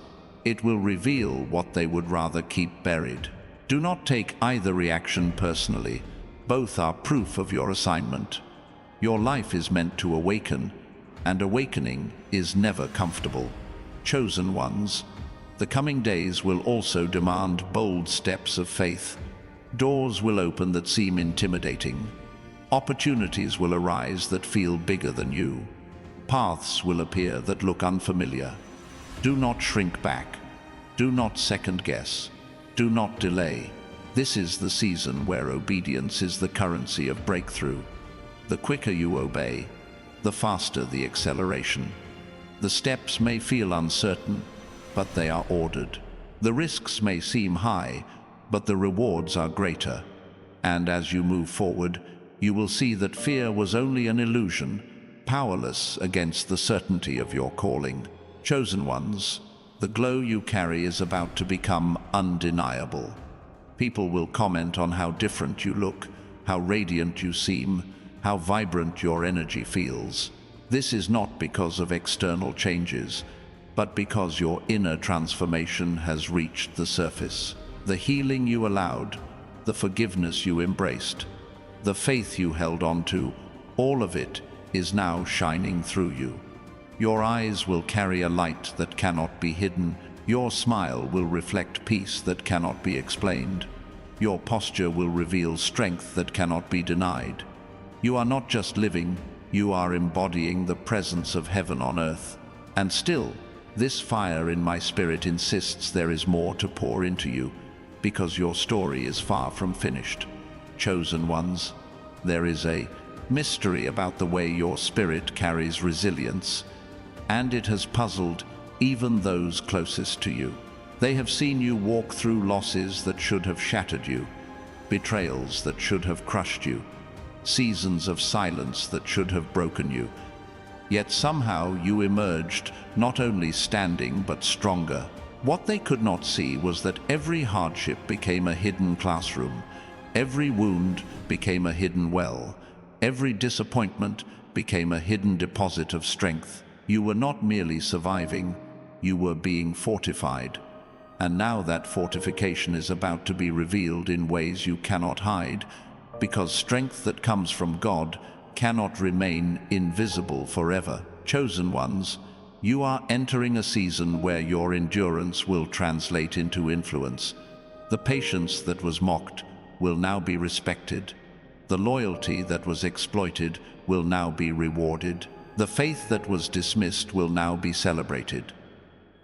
it will reveal what they would rather keep buried. Do not take either reaction personally. Both are proof of your assignment. Your life is meant to awaken, and awakening is never comfortable. Chosen ones, the coming days will also demand bold steps of faith. Doors will open that seem intimidating. Opportunities will arise that feel bigger than you. Paths will appear that look unfamiliar. Do not shrink back. Do not second guess. Do not delay. This is the season where obedience is the currency of breakthrough. The quicker you obey, the faster the acceleration. The steps may feel uncertain, but they are ordered. The risks may seem high, but the rewards are greater. And as you move forward, you will see that fear was only an illusion, powerless against the certainty of your calling. Chosen ones, the glow you carry is about to become undeniable. People will comment on how different you look, how radiant you seem, how vibrant your energy feels. This is not because of external changes, but because your inner transformation has reached the surface. The healing you allowed, the forgiveness you embraced, the faith you held on to, all of it is now shining through you. Your eyes will carry a light that cannot be hidden. Your smile will reflect peace that cannot be explained. Your posture will reveal strength that cannot be denied. You are not just living, you are embodying the presence of heaven on earth. And still, this fire in my spirit insists there is more to pour into you, because your story is far from finished. Chosen ones, there is a mystery about the way your spirit carries resilience, and it has puzzled even those closest to you. They have seen you walk through losses that should have shattered you, betrayals that should have crushed you, seasons of silence that should have broken you. Yet somehow you emerged not only standing but stronger. What they could not see was that every hardship became a hidden classroom, every wound became a hidden well, every disappointment became a hidden deposit of strength. You were not merely surviving, you were being fortified. And now that fortification is about to be revealed in ways you cannot hide, because strength that comes from God cannot remain invisible forever. Chosen ones, you are entering a season where your endurance will translate into influence. The patience that was mocked will now be respected. The loyalty that was exploited will now be rewarded. The faith that was dismissed will now be celebrated.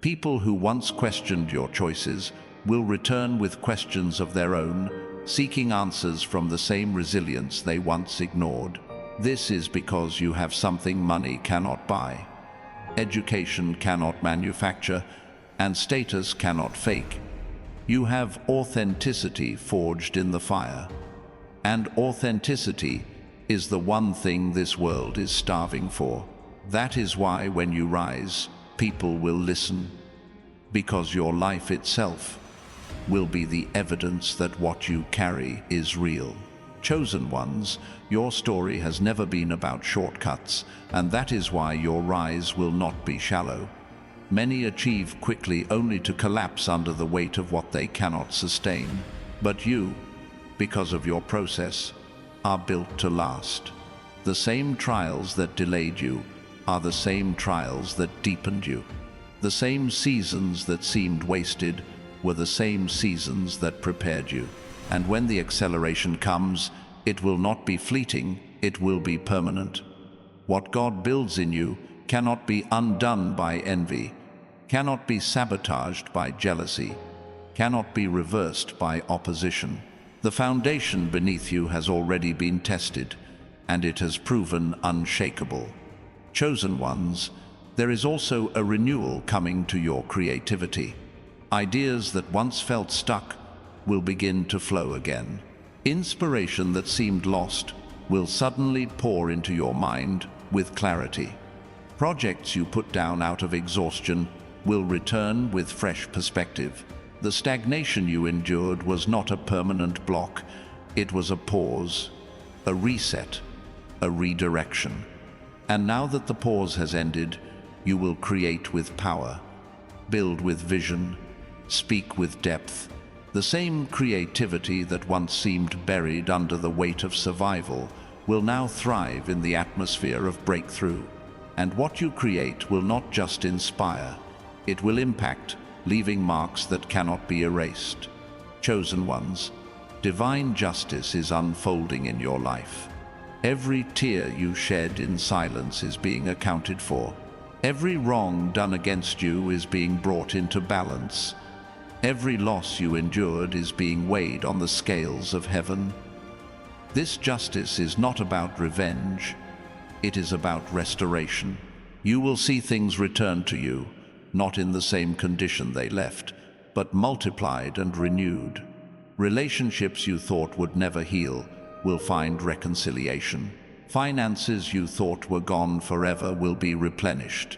People who once questioned your choices will return with questions of their own, seeking answers from the same resilience they once ignored. This is because you have something money cannot buy, education cannot manufacture, and status cannot fake. You have authenticity forged in the fire. And authenticity is the one thing this world is starving for. That is why when you rise, people will listen, because your life itself will be the evidence that what you carry is real. Chosen ones, your story has never been about shortcuts, and that is why your rise will not be shallow. Many achieve quickly only to collapse under the weight of what they cannot sustain. But you, because of your process, are built to last. The same trials that delayed you are the same trials that deepened you. The same seasons that seemed wasted were the same seasons that prepared you. And when the acceleration comes, it will not be fleeting, it will be permanent. What God builds in you cannot be undone by envy, cannot be sabotaged by jealousy, cannot be reversed by opposition. The foundation beneath you has already been tested, and it has proven unshakable. Chosen ones, there is also a renewal coming to your creativity. Ideas that once felt stuck will begin to flow again. Inspiration that seemed lost will suddenly pour into your mind with clarity. Projects you put down out of exhaustion will return with fresh perspective. The stagnation you endured was not a permanent block. It was a pause, a reset, a redirection. And now that the pause has ended, you will create with power, build with vision, speak with depth. The same creativity that once seemed buried under the weight of survival will now thrive in the atmosphere of breakthrough. And what you create will not just inspire, it will impact, leaving marks that cannot be erased. Chosen ones, divine justice is unfolding in your life. Every tear you shed in silence is being accounted for. Every wrong done against you is being brought into balance. Every loss you endured is being weighed on the scales of heaven. This justice is not about revenge, it is about restoration. You will see things return to you, not in the same condition they left, but multiplied and renewed. Relationships you thought would never heal will find reconciliation. Finances you thought were gone forever will be replenished.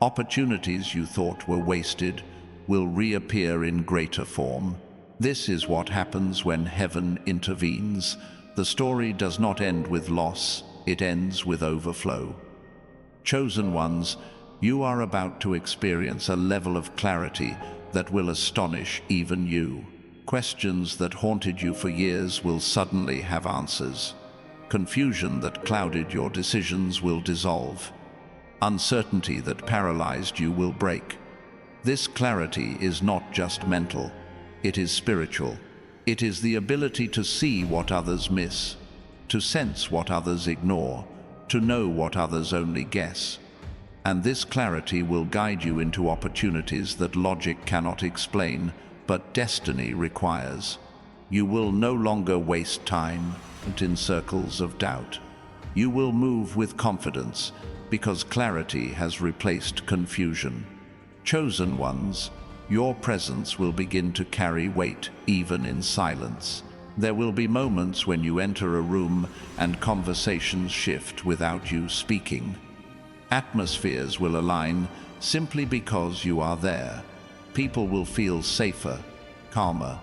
Opportunities you thought were wasted will reappear in greater form. This is what happens when heaven intervenes. The story does not end with loss, it ends with overflow. Chosen ones, you are about to experience a level of clarity that will astonish even you. Questions that haunted you for years will suddenly have answers. Confusion that clouded your decisions will dissolve. Uncertainty that paralyzed you will break. This clarity is not just mental, it is spiritual. It is the ability to see what others miss, to sense what others ignore, to know what others only guess. And this clarity will guide you into opportunities that logic cannot explain, but destiny requires. You will no longer waste time in circles of doubt. You will move with confidence because clarity has replaced confusion. Chosen ones, your presence will begin to carry weight even in silence. There will be moments when you enter a room and conversations shift without you speaking. Atmospheres will align simply because you are there. People will feel safer, calmer,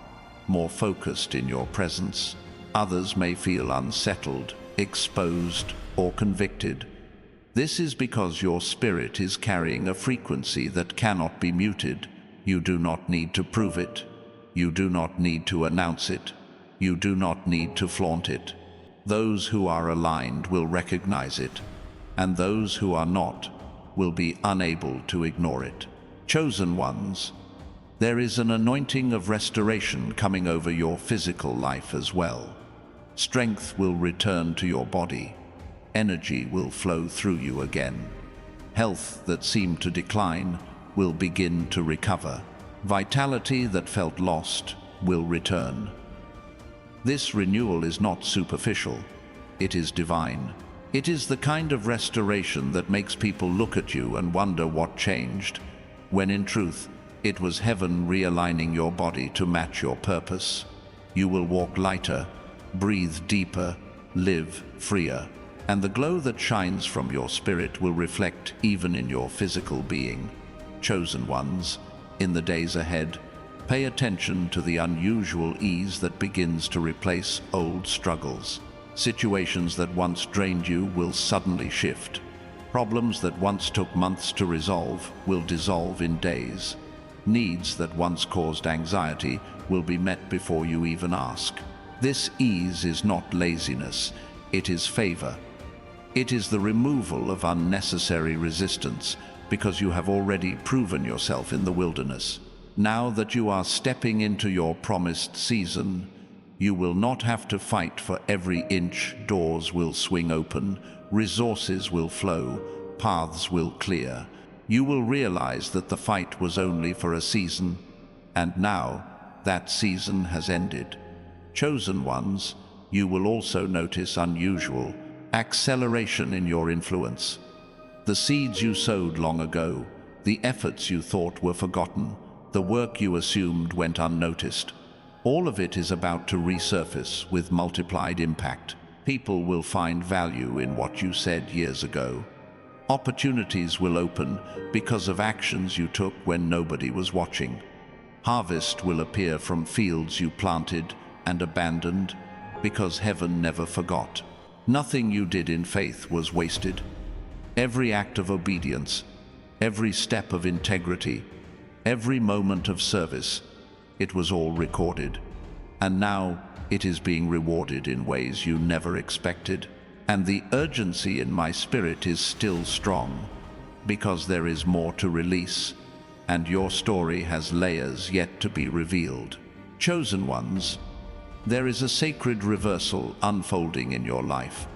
more focused in your presence. Others may feel unsettled, exposed, or convicted. This is because your spirit is carrying a frequency that cannot be muted. You do not need to prove it. You do not need to announce it. You do not need to flaunt it. Those who are aligned will recognize it, and those who are not will be unable to ignore it. Chosen ones, there is an anointing of restoration coming over your physical life as well. Strength will return to your body. Energy will flow through you again. Health that seemed to decline will begin to recover. Vitality that felt lost will return. This renewal is not superficial. It is divine. It is the kind of restoration that makes people look at you and wonder what changed, when in truth, it was heaven realigning your body to match your purpose. You will walk lighter, breathe deeper, live freer, and the glow that shines from your spirit will reflect even in your physical being. Chosen ones, in the days ahead, pay attention to the unusual ease that begins to replace old struggles. Situations that once drained you will suddenly shift. Problems that once took months to resolve will dissolve in days. Needs that once caused anxiety will be met before you even ask. This ease is not laziness, it is favor. It is the removal of unnecessary resistance because you have already proven yourself in the wilderness. Now that you are stepping into your promised season, you will not have to fight for every inch. Doors will swing open, resources will flow, paths will clear. You will realize that the fight was only for a season, and now that season has ended. Chosen ones, you will also notice unusual acceleration in your influence. The seeds you sowed long ago, the efforts you thought were forgotten, the work you assumed went unnoticed. All of it is about to resurface with multiplied impact. People will find value in what you said years ago. Opportunities will open because of actions you took when nobody was watching. Harvest will appear from fields you planted and abandoned because heaven never forgot. Nothing you did in faith was wasted. Every act of obedience, every step of integrity, every moment of service, it was all recorded. And now it is being rewarded in ways you never expected. And the urgency in my spirit is still strong, because there is more to release, and your story has layers yet to be revealed. Chosen ones, there is a sacred reversal unfolding in your life,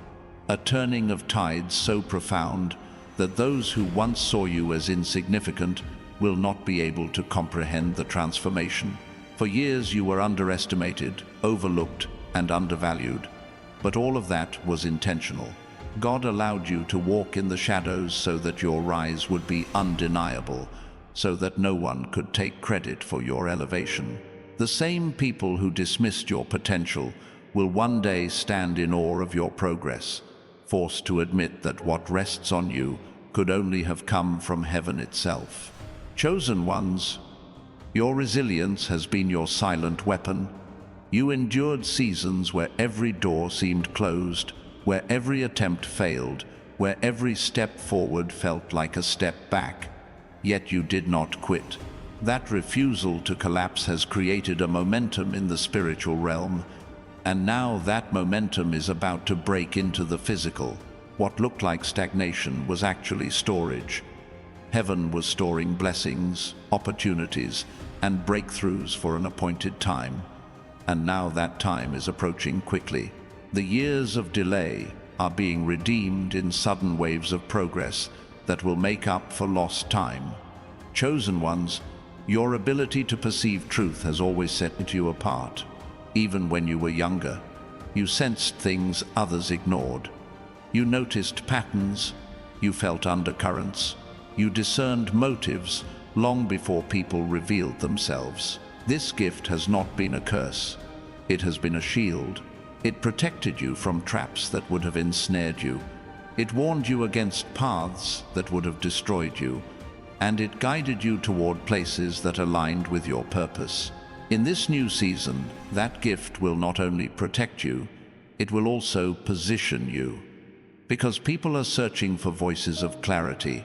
a turning of tides so profound that those who once saw you as insignificant will not be able to comprehend the transformation. For years you were underestimated, overlooked, and undervalued. But all of that was intentional. God allowed you to walk in the shadows so that your rise would be undeniable, so that no one could take credit for your elevation. The same people who dismissed your potential will one day stand in awe of your progress, forced to admit that what rests on you could only have come from heaven itself. Chosen ones, your resilience has been your silent weapon. You endured seasons where every door seemed closed, where every attempt failed, where every step forward felt like a step back. Yet you did not quit. That refusal to collapse has created a momentum in the spiritual realm, and now that momentum is about to break into the physical. What looked like stagnation was actually storage. Heaven was storing blessings, opportunities, and breakthroughs for an appointed time. And now that time is approaching quickly. The years of delay are being redeemed in sudden waves of progress that will make up for lost time. Chosen ones, your ability to perceive truth has always set you apart. Even when you were younger, you sensed things others ignored. You noticed patterns, you felt undercurrents, you discerned motives long before people revealed themselves. This gift has not been a curse. It has been a shield. It protected you from traps that would have ensnared you. It warned you against paths that would have destroyed you, and it guided you toward places that aligned with your purpose. In this new season, that gift will not only protect you, it will also position you. Because people are searching for voices of clarity,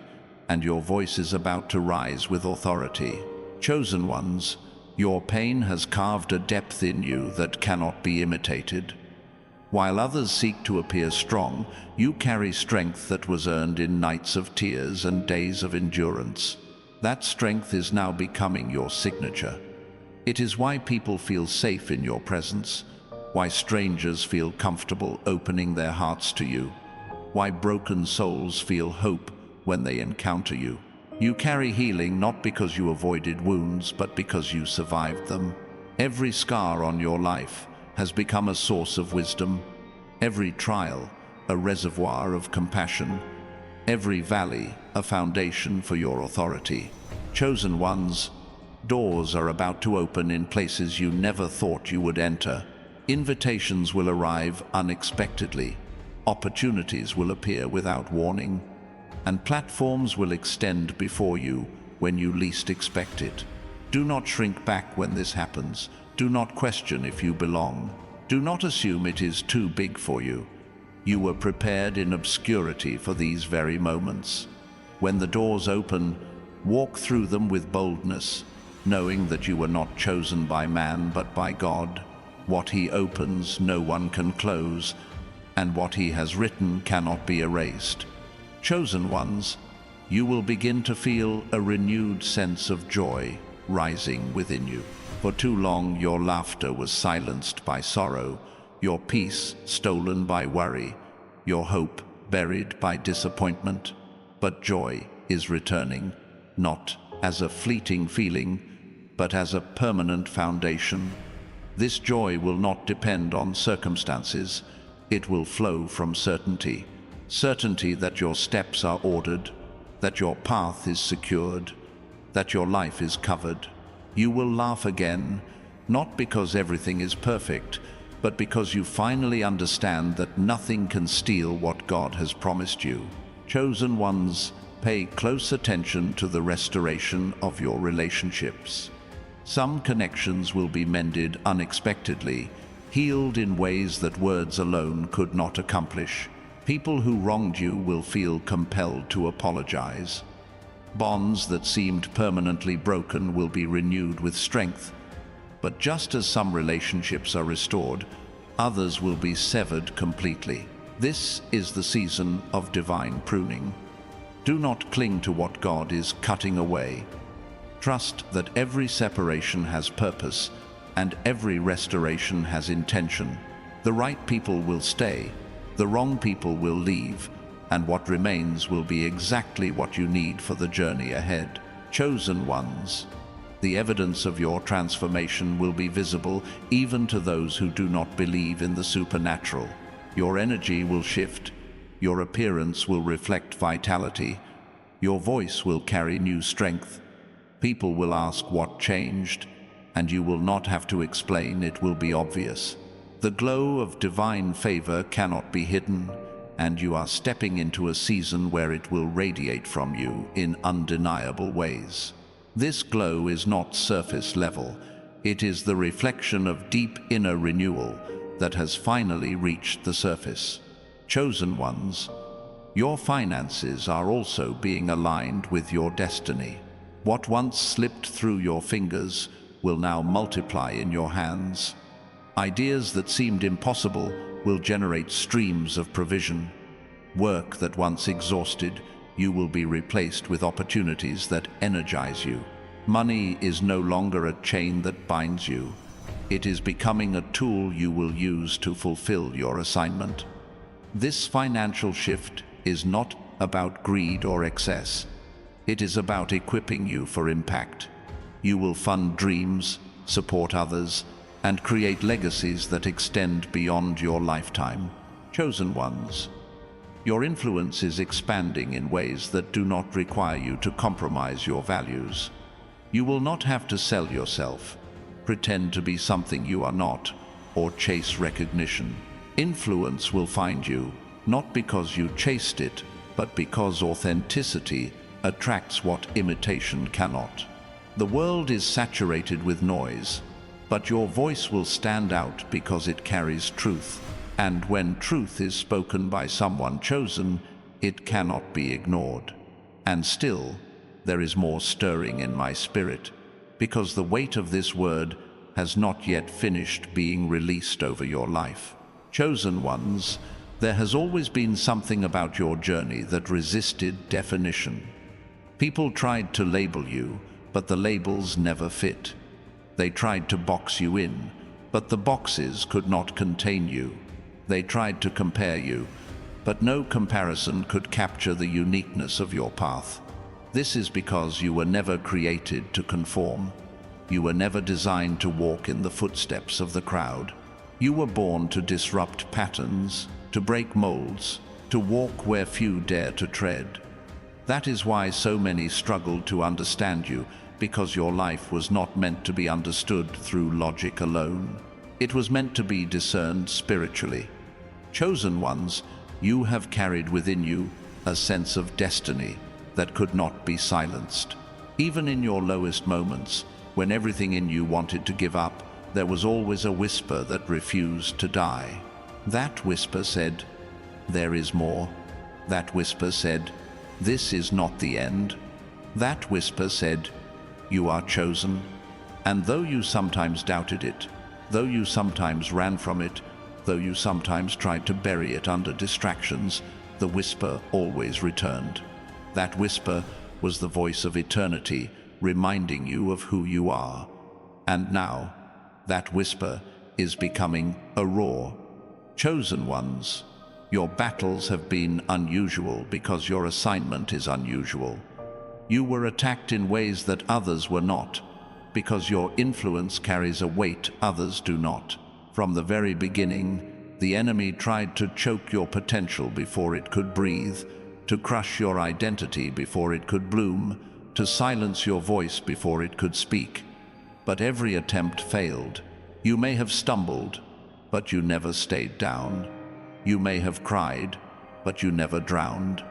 and your voice is about to rise with authority. Chosen ones, your pain has carved a depth in you that cannot be imitated. While others seek to appear strong, you carry strength that was earned in nights of tears and days of endurance. That strength is now becoming your signature. It is why people feel safe in your presence, why strangers feel comfortable opening their hearts to you, why broken souls feel hope when they encounter you. You carry healing not because you avoided wounds, but because you survived them. Every scar on your life has become a source of wisdom, every trial a reservoir of compassion, every valley a foundation for your authority. Chosen ones, doors are about to open in places you never thought you would enter. Invitations will arrive unexpectedly. Opportunities will appear without warning. And platforms will extend before you when you least expect it. Do not shrink back when this happens. Do not question if you belong. Do not assume it is too big for you. You were prepared in obscurity for these very moments. When the doors open, walk through them with boldness, knowing that you were not chosen by man but by God. What He opens, no one can close, and what He has written cannot be erased. Chosen ones, you will begin to feel a renewed sense of joy rising within you. For too long, your laughter was silenced by sorrow, your peace stolen by worry, your hope buried by disappointment. But joy is returning, not as a fleeting feeling, but as a permanent foundation. This joy will not depend on circumstances. It will flow from certainty. Certainty that your steps are ordered, that your path is secured, that your life is covered. You will laugh again, not because everything is perfect, but because you finally understand that nothing can steal what God has promised you. Chosen ones, pay close attention to the restoration of your relationships. Some connections will be mended unexpectedly, healed in ways that words alone could not accomplish. People who wronged you will feel compelled to apologize. Bonds that seemed permanently broken will be renewed with strength. But just as some relationships are restored, others will be severed completely. This is the season of divine pruning. Do not cling to what God is cutting away. Trust that every separation has purpose and every restoration has intention. The right people will stay, the wrong people will leave, and what remains will be exactly what you need for the journey ahead. Chosen ones, the evidence of your transformation will be visible even to those who do not believe in the supernatural. Your energy will shift, your appearance will reflect vitality, your voice will carry new strength. People will ask what changed, and you will not have to explain, it will be obvious. The glow of divine favor cannot be hidden, and you are stepping into a season where it will radiate from you in undeniable ways. This glow is not surface level. It is the reflection of deep inner renewal that has finally reached the surface. Chosen ones, your finances are also being aligned with your destiny. What once slipped through your fingers will now multiply in your hands. Ideas that seemed impossible will generate streams of provision. Work that once exhausted you will be replaced with opportunities that energize you. Money is no longer a chain that binds you. It is becoming a tool you will use to fulfill your assignment. This financial shift is not about greed or excess. It is about equipping you for impact. You will fund dreams, support others, and create legacies that extend beyond your lifetime. Chosen ones, your influence is expanding in ways that do not require you to compromise your values. You will not have to sell yourself, pretend to be something you are not, or chase recognition. Influence will find you, not because you chased it, but because authenticity attracts what imitation cannot. The world is saturated with noise, but your voice will stand out because it carries truth. And when truth is spoken by someone chosen, it cannot be ignored. And still, there is more stirring in my spirit, because the weight of this word has not yet finished being released over your life. Chosen ones, there has always been something about your journey that resisted definition. People tried to label you, but the labels never fit. They tried to box you in, but the boxes could not contain you. They tried to compare you, but no comparison could capture the uniqueness of your path. This is because you were never created to conform. You were never designed to walk in the footsteps of the crowd. You were born to disrupt patterns, to break molds, to walk where few dare to tread. That is why so many struggled to understand you, because your life was not meant to be understood through logic alone. It was meant to be discerned spiritually. Chosen ones, you have carried within you a sense of destiny that could not be silenced. Even in your lowest moments, when everything in you wanted to give up, there was always a whisper that refused to die. That whisper said, "There is more." That whisper said, "This is not the end." That whisper said, "You are chosen." And though you sometimes doubted it, though you sometimes ran from it, though you sometimes tried to bury it under distractions, the whisper always returned. That whisper was the voice of eternity, reminding you of who you are. And now, that whisper is becoming a roar. Chosen ones, your battles have been unusual because your assignment is unusual. You were attacked in ways that others were not, because your influence carries a weight others do not. From the very beginning, the enemy tried to choke your potential before it could breathe, to crush your identity before it could bloom, to silence your voice before it could speak. But every attempt failed. You may have stumbled, but you never stayed down. You may have cried, but you never drowned.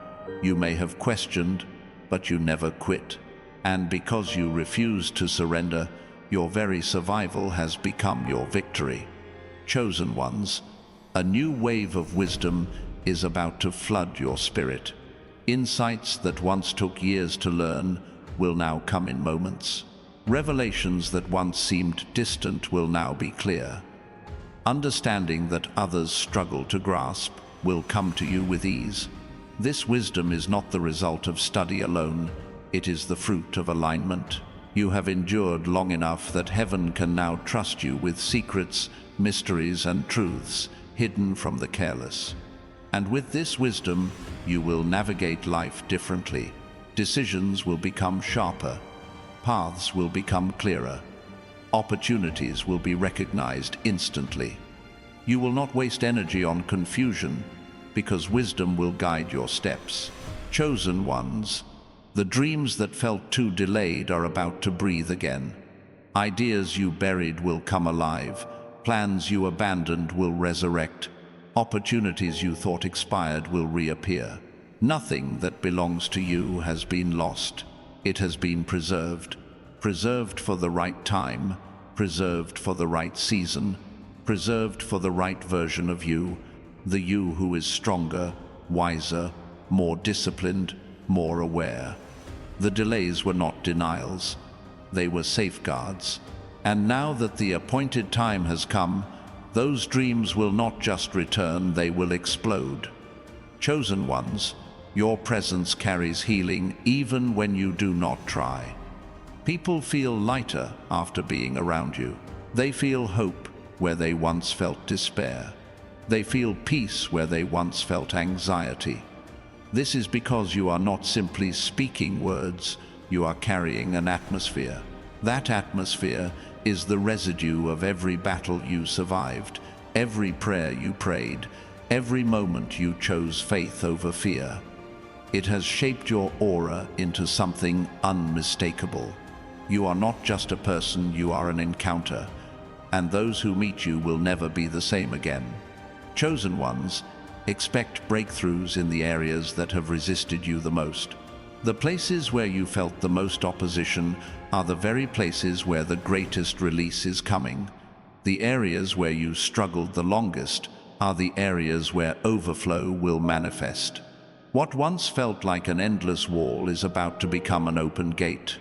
You may have questioned, but you never quit. And because you refused to surrender, your very survival has become your victory. Chosen ones, a new wave of wisdom is about to flood your spirit. Insights that once took years to learn will now come in moments. Revelations that once seemed distant will now be clear. Understanding that others struggle to grasp will come to you with ease. This wisdom is not the result of study alone, it is the fruit of alignment. You have endured long enough that heaven can now trust you with secrets, mysteries, and truths hidden from the careless. And with this wisdom, you will navigate life differently. Decisions will become sharper. Paths will become clearer. Opportunities will be recognized instantly. You will not waste energy on confusion, because wisdom will guide your steps. Chosen ones, the dreams that felt too delayed are about to breathe again. Ideas you buried will come alive. Plans you abandoned will resurrect. Opportunities you thought expired will reappear. Nothing that belongs to you has been lost. It has been preserved. Preserved for the right time. Preserved for the right season. Preserved for the right version of you. The you who is stronger, wiser, more disciplined, more aware. The delays were not denials. They were safeguards. And now that the appointed time has come, those dreams will not just return, they will explode. Chosen ones, your presence carries healing even when you do not try. People feel lighter after being around you. They feel hope where they once felt despair. They feel peace where they once felt anxiety. This is because you are not simply speaking words, you are carrying an atmosphere. That atmosphere is the residue of every battle you survived, every prayer you prayed, every moment you chose faith over fear. It has shaped your aura into something unmistakable. You are not just a person, you are an encounter, and those who meet you will never be the same again. Chosen ones, expect breakthroughs in the areas that have resisted you the most. The places where you felt the most opposition are the very places where the greatest release is coming. The areas where you struggled the longest are the areas where overflow will manifest. What once felt like an endless wall is about to become an open gate.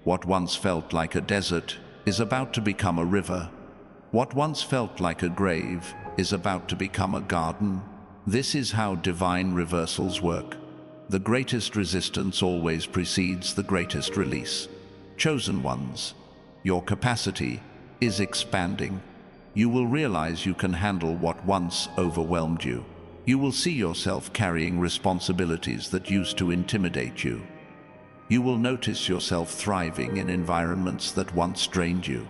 What once felt like a desert is about to become a river. What once felt like a grave is about to become a garden. This is how divine reversals work. The greatest resistance always precedes the greatest release. Chosen ones, your capacity is expanding. You will realize you can handle what once overwhelmed you. You will see yourself carrying responsibilities that used to intimidate you. You will notice yourself thriving in environments that once drained you.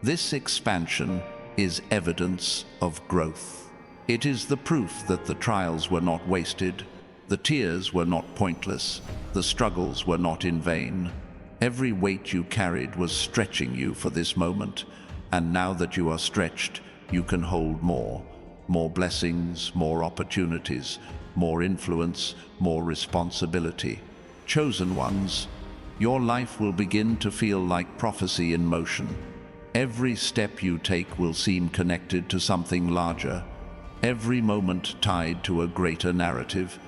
This expansion is evidence of growth. It is the proof that the trials were not wasted, the tears were not pointless, the struggles were not in vain. Every weight you carried was stretching you for this moment, and now that you are stretched, you can hold more. More blessings, more opportunities, more influence, more responsibility. Chosen ones, your life will begin to feel like prophecy in motion. Every step you take will seem connected to something larger, every moment tied to a greater narrative,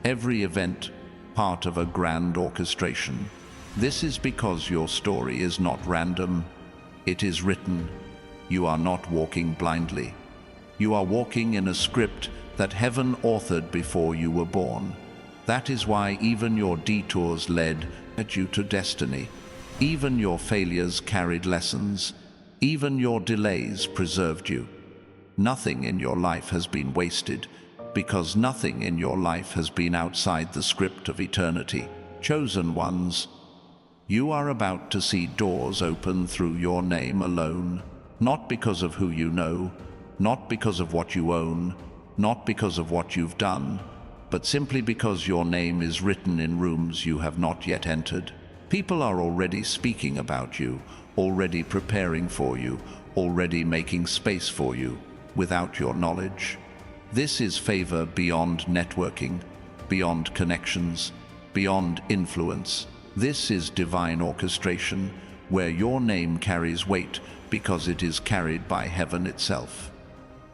every event part of a grand orchestration. This is because your story is not random, it is written. You are not walking blindly. You are walking in a script that heaven authored before you were born. That is why even your detours led you to destiny. Even your failures carried lessons. Even your delays preserved you. Nothing in your life has been wasted, because nothing in your life has been outside the script of eternity. Chosen ones, you are about to see doors open through your name alone, not because of who you know, not because of what you own, not because of what you've done, but simply because your name is written in rooms you have not yet entered. People are already speaking about you, already preparing for you, already making space for you, without your knowledge. This is favor beyond networking, beyond connections, beyond influence. This is divine orchestration, where your name carries weight because it is carried by heaven itself.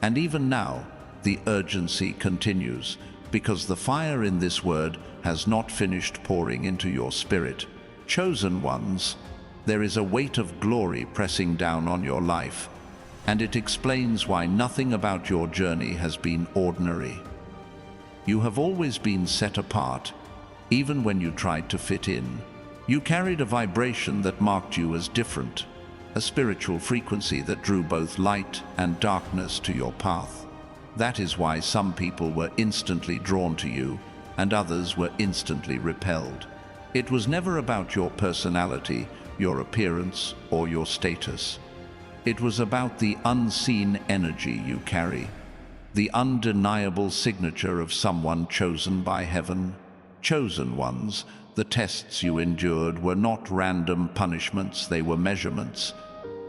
And even now, the urgency continues, because the fire in this word has not finished pouring into your spirit. Chosen ones, there is a weight of glory pressing down on your life, and it explains why nothing about your journey has been ordinary. You have always been set apart, even when you tried to fit in. You carried a vibration that marked you as different, a spiritual frequency that drew both light and darkness to your path. That is why some people were instantly drawn to you, and others were instantly repelled. It was never about your personality, your appearance, or your status. It was about the unseen energy you carry, the undeniable signature of someone chosen by heaven. Chosen ones, the tests you endured were not random punishments, they were measurements.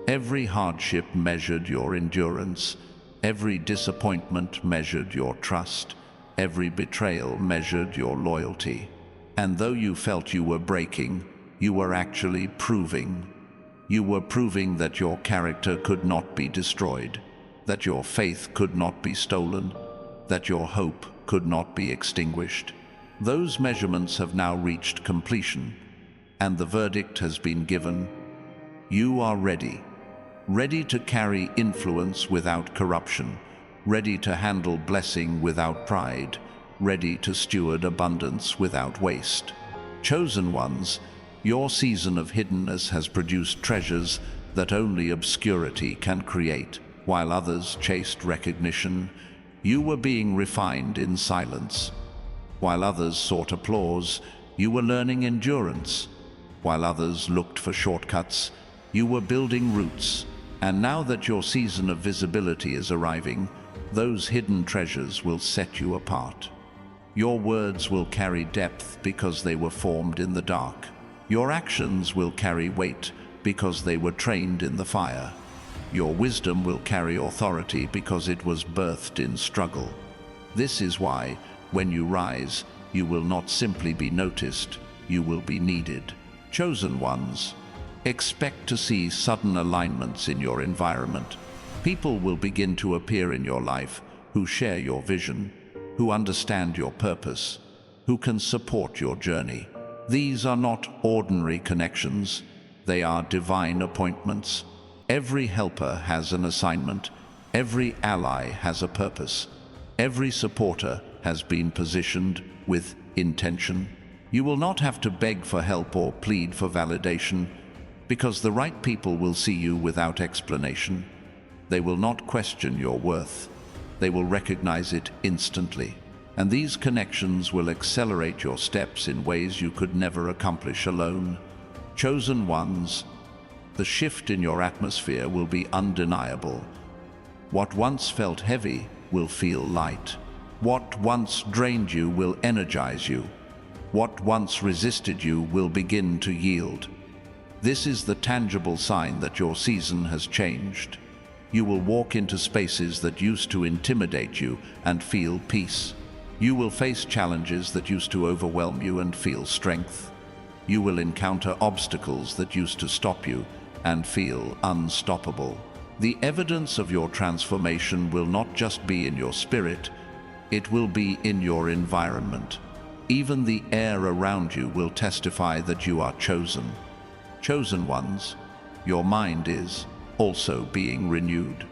Every hardship measured your endurance. Every disappointment measured your trust. Every betrayal measured your loyalty. And though you felt you were breaking, you were actually proving. You were proving that your character could not be destroyed, that your faith could not be stolen, that your hope could not be extinguished. Those measurements have now reached completion, and the verdict has been given. You are ready. Ready to carry influence without corruption, ready to handle blessing without pride, ready to steward abundance without waste. Chosen ones, your season of hiddenness has produced treasures that only obscurity can create. While others chased recognition, you were being refined in silence. While others sought applause, you were learning endurance. While others looked for shortcuts, you were building roots. And now that your season of visibility is arriving, those hidden treasures will set you apart. Your words will carry depth because they were formed in the dark. Your actions will carry weight because they were trained in the fire. Your wisdom will carry authority because it was birthed in struggle. This is why, when you rise, you will not simply be noticed, you will be needed. Chosen ones, expect to see sudden alignments in your environment. People will begin to appear in your life who share your vision, who understand your purpose, who can support your journey. These are not ordinary connections, they are divine appointments. Every helper has an assignment, every ally has a purpose, every supporter has been positioned with intention. You will not have to beg for help or plead for validation, because the right people will see you without explanation. They will not question your worth. They will recognize it instantly. And these connections will accelerate your steps in ways you could never accomplish alone. Chosen ones, the shift in your atmosphere will be undeniable. What once felt heavy will feel light. What once drained you will energize you. What once resisted you will begin to yield. This is the tangible sign that your season has changed. You will walk into spaces that used to intimidate you and feel peace. You will face challenges that used to overwhelm you and feel strength. You will encounter obstacles that used to stop you and feel unstoppable. The evidence of your transformation will not just be in your spirit, it will be in your environment. Even the air around you will testify that you are chosen. Chosen ones, your mind is also being renewed.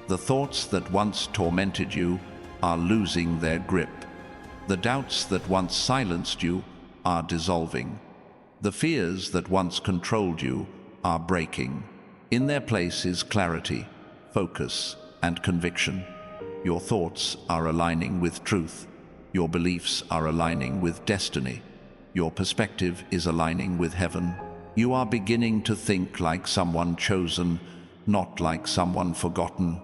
The thoughts that once tormented you are losing their grip. The doubts that once silenced you are dissolving. The fears that once controlled you are breaking. In their place is clarity, focus, and conviction. Your thoughts are aligning with truth. Your beliefs are aligning with destiny. Your perspective is aligning with heaven. You are beginning to think like someone chosen, not like someone forgotten.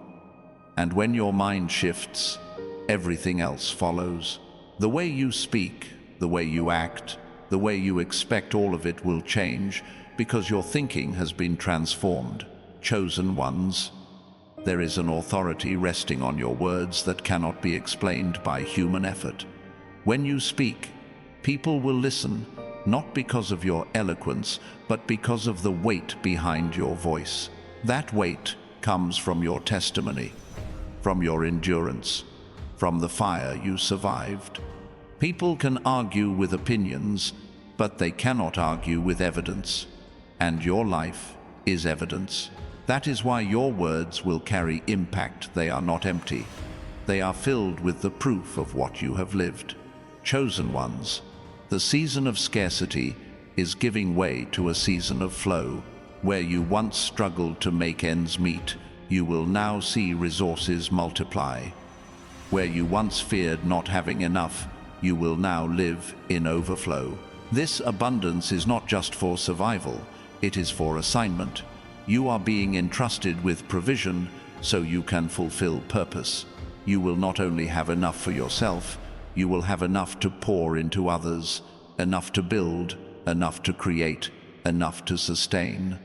And when your mind shifts, everything else follows. The way you speak, the way you act, the way you expect, all of it will change because your thinking has been transformed. Chosen ones, there is an authority resting on your words that cannot be explained by human effort. When you speak, people will listen, not because of your eloquence, but because of the weight behind your voice. That weight comes from your testimony, from your endurance, from the fire you survived. People can argue with opinions, but they cannot argue with evidence. And your life is evidence. That is why your words will carry impact. They are not empty. They are filled with the proof of what you have lived. Chosen ones, the season of scarcity is giving way to a season of flow. Where you once struggled to make ends meet, you will now see resources multiply. Where you once feared not having enough, you will now live in overflow. This abundance is not just for survival, it is for assignment. You are being entrusted with provision so you can fulfill purpose. You will not only have enough for yourself, you will have enough to pour into others, enough to build, enough to create, enough to sustain.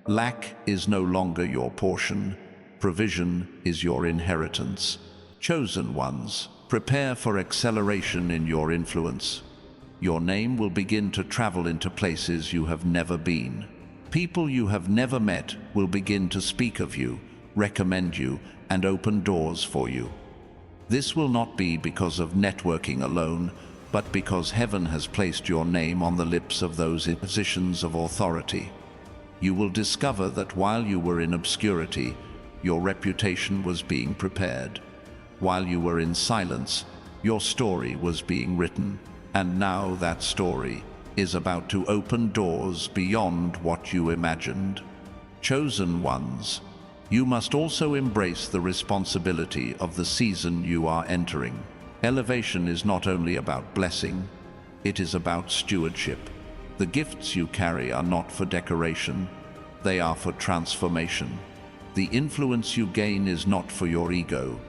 Lack is no longer your portion. Provision is your inheritance. Chosen ones, prepare for acceleration in your influence. Your name will begin to travel into places you have never been. People you have never met will begin to speak of you, recommend you, and open doors for you. This will not be because of networking alone, but because heaven has placed your name on the lips of those in positions of authority. You will discover that while you were in obscurity, your reputation was being prepared. While you were in silence, your story was being written. And now that story is about to open doors beyond what you imagined. Chosen ones, you must also embrace the responsibility of the season you are entering. Elevation is not only about blessing, it is about stewardship. The gifts you carry are not for decoration, they are for transformation. The influence you gain is not for your ego,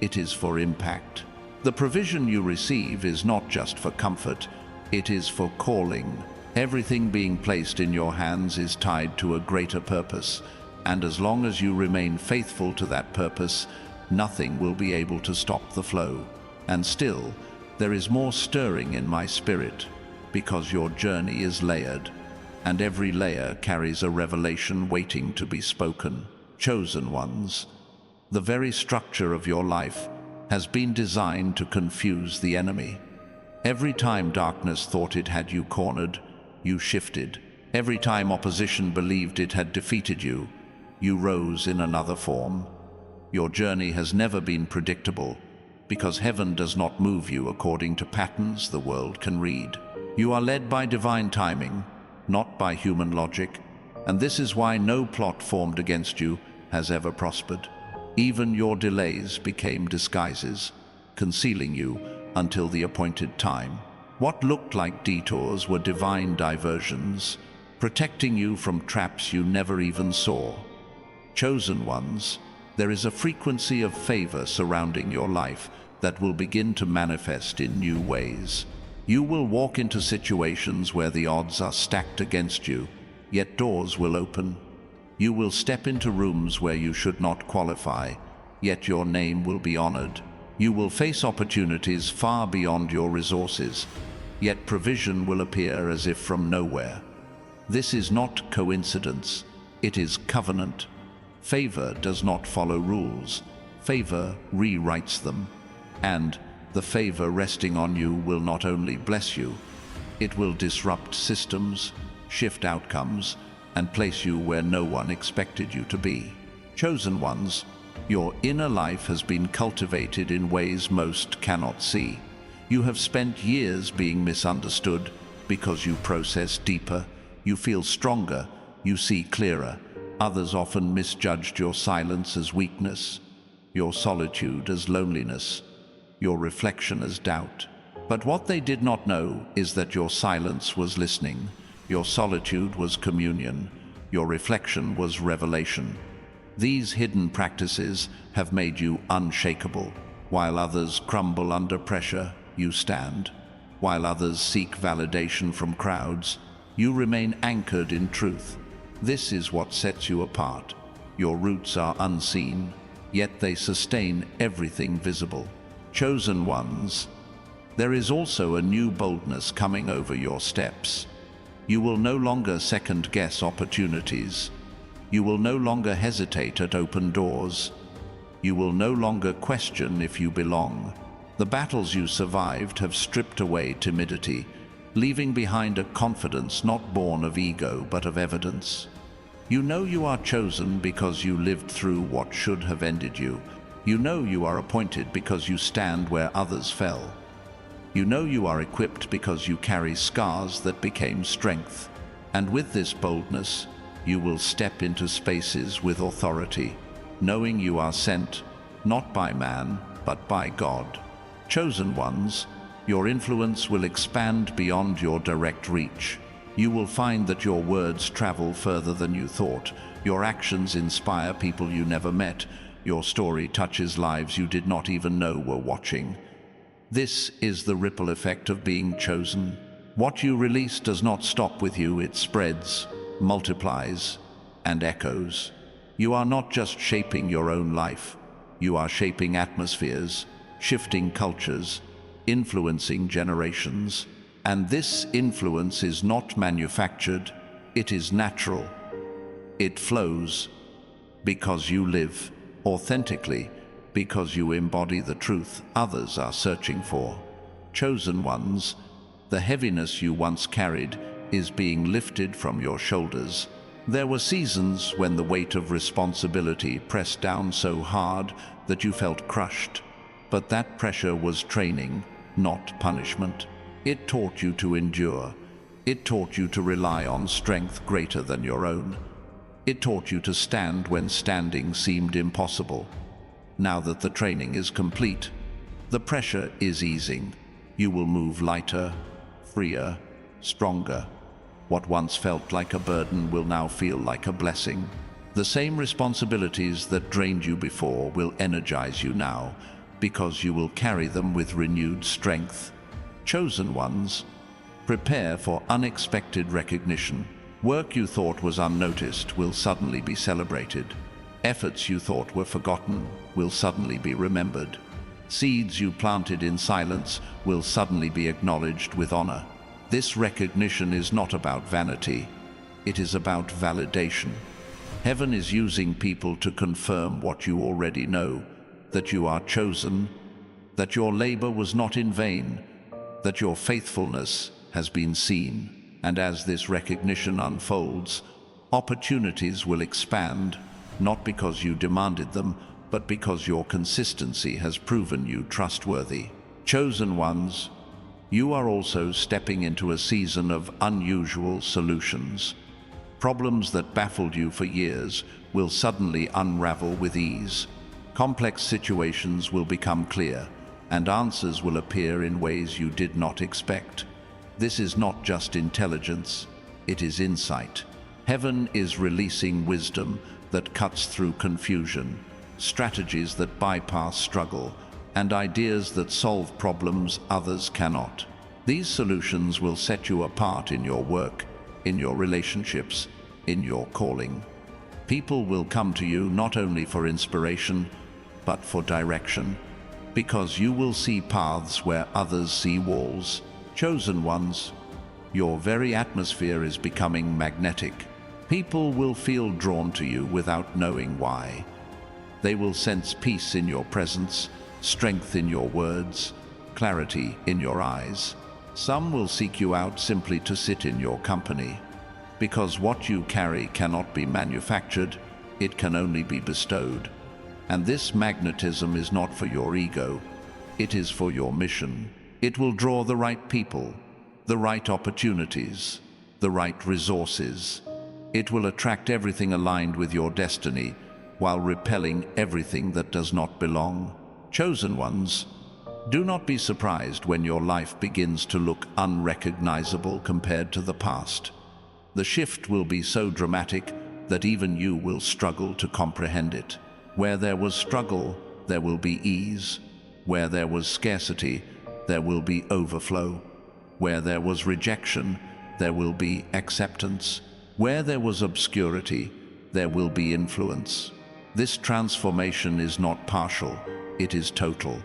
it is for impact. The provision you receive is not just for comfort, it is for calling. Everything being placed in your hands is tied to a greater purpose, and as long as you remain faithful to that purpose, nothing will be able to stop the flow. And still, there is more stirring in my spirit, because your journey is layered, and every layer carries a revelation waiting to be spoken. Chosen ones, the very structure of your life has been designed to confuse the enemy. Every time darkness thought it had you cornered, you shifted. Every time opposition believed it had defeated you, you rose in another form. Your journey has never been predictable, because heaven does not move you according to patterns the world can read. You are led by divine timing, not by human logic, and this is why no plot formed against you has ever prospered. Even your delays became disguises, concealing you until the appointed time. What looked like detours were divine diversions, protecting you from traps you never even saw. Chosen ones, there is a frequency of favor surrounding your life that will begin to manifest in new ways. You will walk into situations where the odds are stacked against you, yet doors will open. You will step into rooms where you should not qualify, yet your name will be honored. You will face opportunities far beyond your resources, yet provision will appear as if from nowhere. This is not coincidence, it is covenant. Favor does not follow rules, favor rewrites them. And the favor resting on you will not only bless you, it will disrupt systems, shift outcomes, and place you where no one expected you to be. Chosen ones, your inner life has been cultivated in ways most cannot see. You have spent years being misunderstood because you process deeper, you feel stronger, you see clearer. Others often misjudged your silence as weakness, your solitude as loneliness, your reflection as doubt. But what they did not know is that your silence was listening, your solitude was communion, your reflection was revelation. These hidden practices have made you unshakable. While others crumble under pressure, you stand. While others seek validation from crowds, you remain anchored in truth. This is what sets you apart. Your roots are unseen, yet they sustain everything visible. Chosen ones, there is also a new boldness coming over your steps. You will no longer second-guess opportunities. You will no longer hesitate at open doors. You will no longer question if you belong. The battles you survived have stripped away timidity, leaving behind a confidence not born of ego but of evidence. You know you are chosen because you lived through what should have ended you. You know you are appointed because you stand where others fell. You know you are equipped because you carry scars that became strength. And with this boldness, you will step into spaces with authority, knowing you are sent, not by man, but by God. Chosen ones, your influence will expand beyond your direct reach. You will find that your words travel further than you thought. Your actions inspire people you never met. Your story touches lives you did not even know were watching. This is the ripple effect of being chosen. What you release does not stop with you, it spreads, multiplies, and echoes. You are not just shaping your own life, you are shaping atmospheres, shifting cultures, influencing generations. And this influence is not manufactured, it is natural. It flows because you live authentically, because you embody the truth others are searching for. Chosen ones, the heaviness you once carried is being lifted from your shoulders. There were seasons when the weight of responsibility pressed down so hard that you felt crushed. But that pressure was training, not punishment. It taught you to endure. It taught you to rely on strength greater than your own. It taught you to stand when standing seemed impossible. Now that the training is complete, the pressure is easing. You will move lighter, freer, stronger. What once felt like a burden will now feel like a blessing. The same responsibilities that drained you before will energize you now, because you will carry them with renewed strength. Chosen ones, prepare for unexpected recognition. Work you thought was unnoticed will suddenly be celebrated. Efforts you thought were forgotten will suddenly be remembered. Seeds you planted in silence will suddenly be acknowledged with honor. This recognition is not about vanity, it is about validation. Heaven is using people to confirm what you already know, that you are chosen, that your labor was not in vain, that your faithfulness has been seen. And as this recognition unfolds, opportunities will expand, not because you demanded them, but because your consistency has proven you trustworthy. Chosen ones, you are also stepping into a season of unusual solutions. Problems that baffled you for years will suddenly unravel with ease. Complex situations will become clear, and answers will appear in ways you did not expect. This is not just intelligence, it is insight. Heaven is releasing wisdom that cuts through confusion, strategies that bypass struggle, and ideas that solve problems others cannot. These solutions will set you apart in your work, in your relationships, in your calling. People will come to you not only for inspiration, but for direction, because you will see paths where others see walls. Chosen ones, your very atmosphere is becoming magnetic. People will feel drawn to you without knowing why. They will sense peace in your presence, strength in your words, clarity in your eyes. Some will seek you out simply to sit in your company, because what you carry cannot be manufactured, it can only be bestowed. And this magnetism is not for your ego, it is for your mission. It will draw the right people, the right opportunities, the right resources. It will attract everything aligned with your destiny, while repelling everything that does not belong. Chosen ones, do not be surprised when your life begins to look unrecognizable compared to the past. The shift will be so dramatic that even you will struggle to comprehend it. Where there was struggle, there will be ease. Where there was scarcity, there will be overflow. Where there was rejection, there will be acceptance. Where there was obscurity, there will be influence. This transformation is not partial, it is total.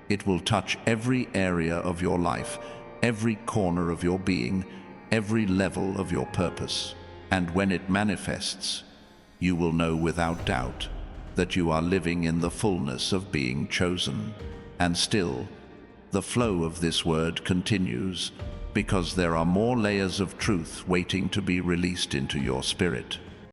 It will touch every area of your life, every corner of your being, every level of your purpose. And when it manifests, you will know without doubt that you are living in the fullness of being chosen. And still, the flow of this word continues, because there are more layers of truth waiting to be released into your spirit.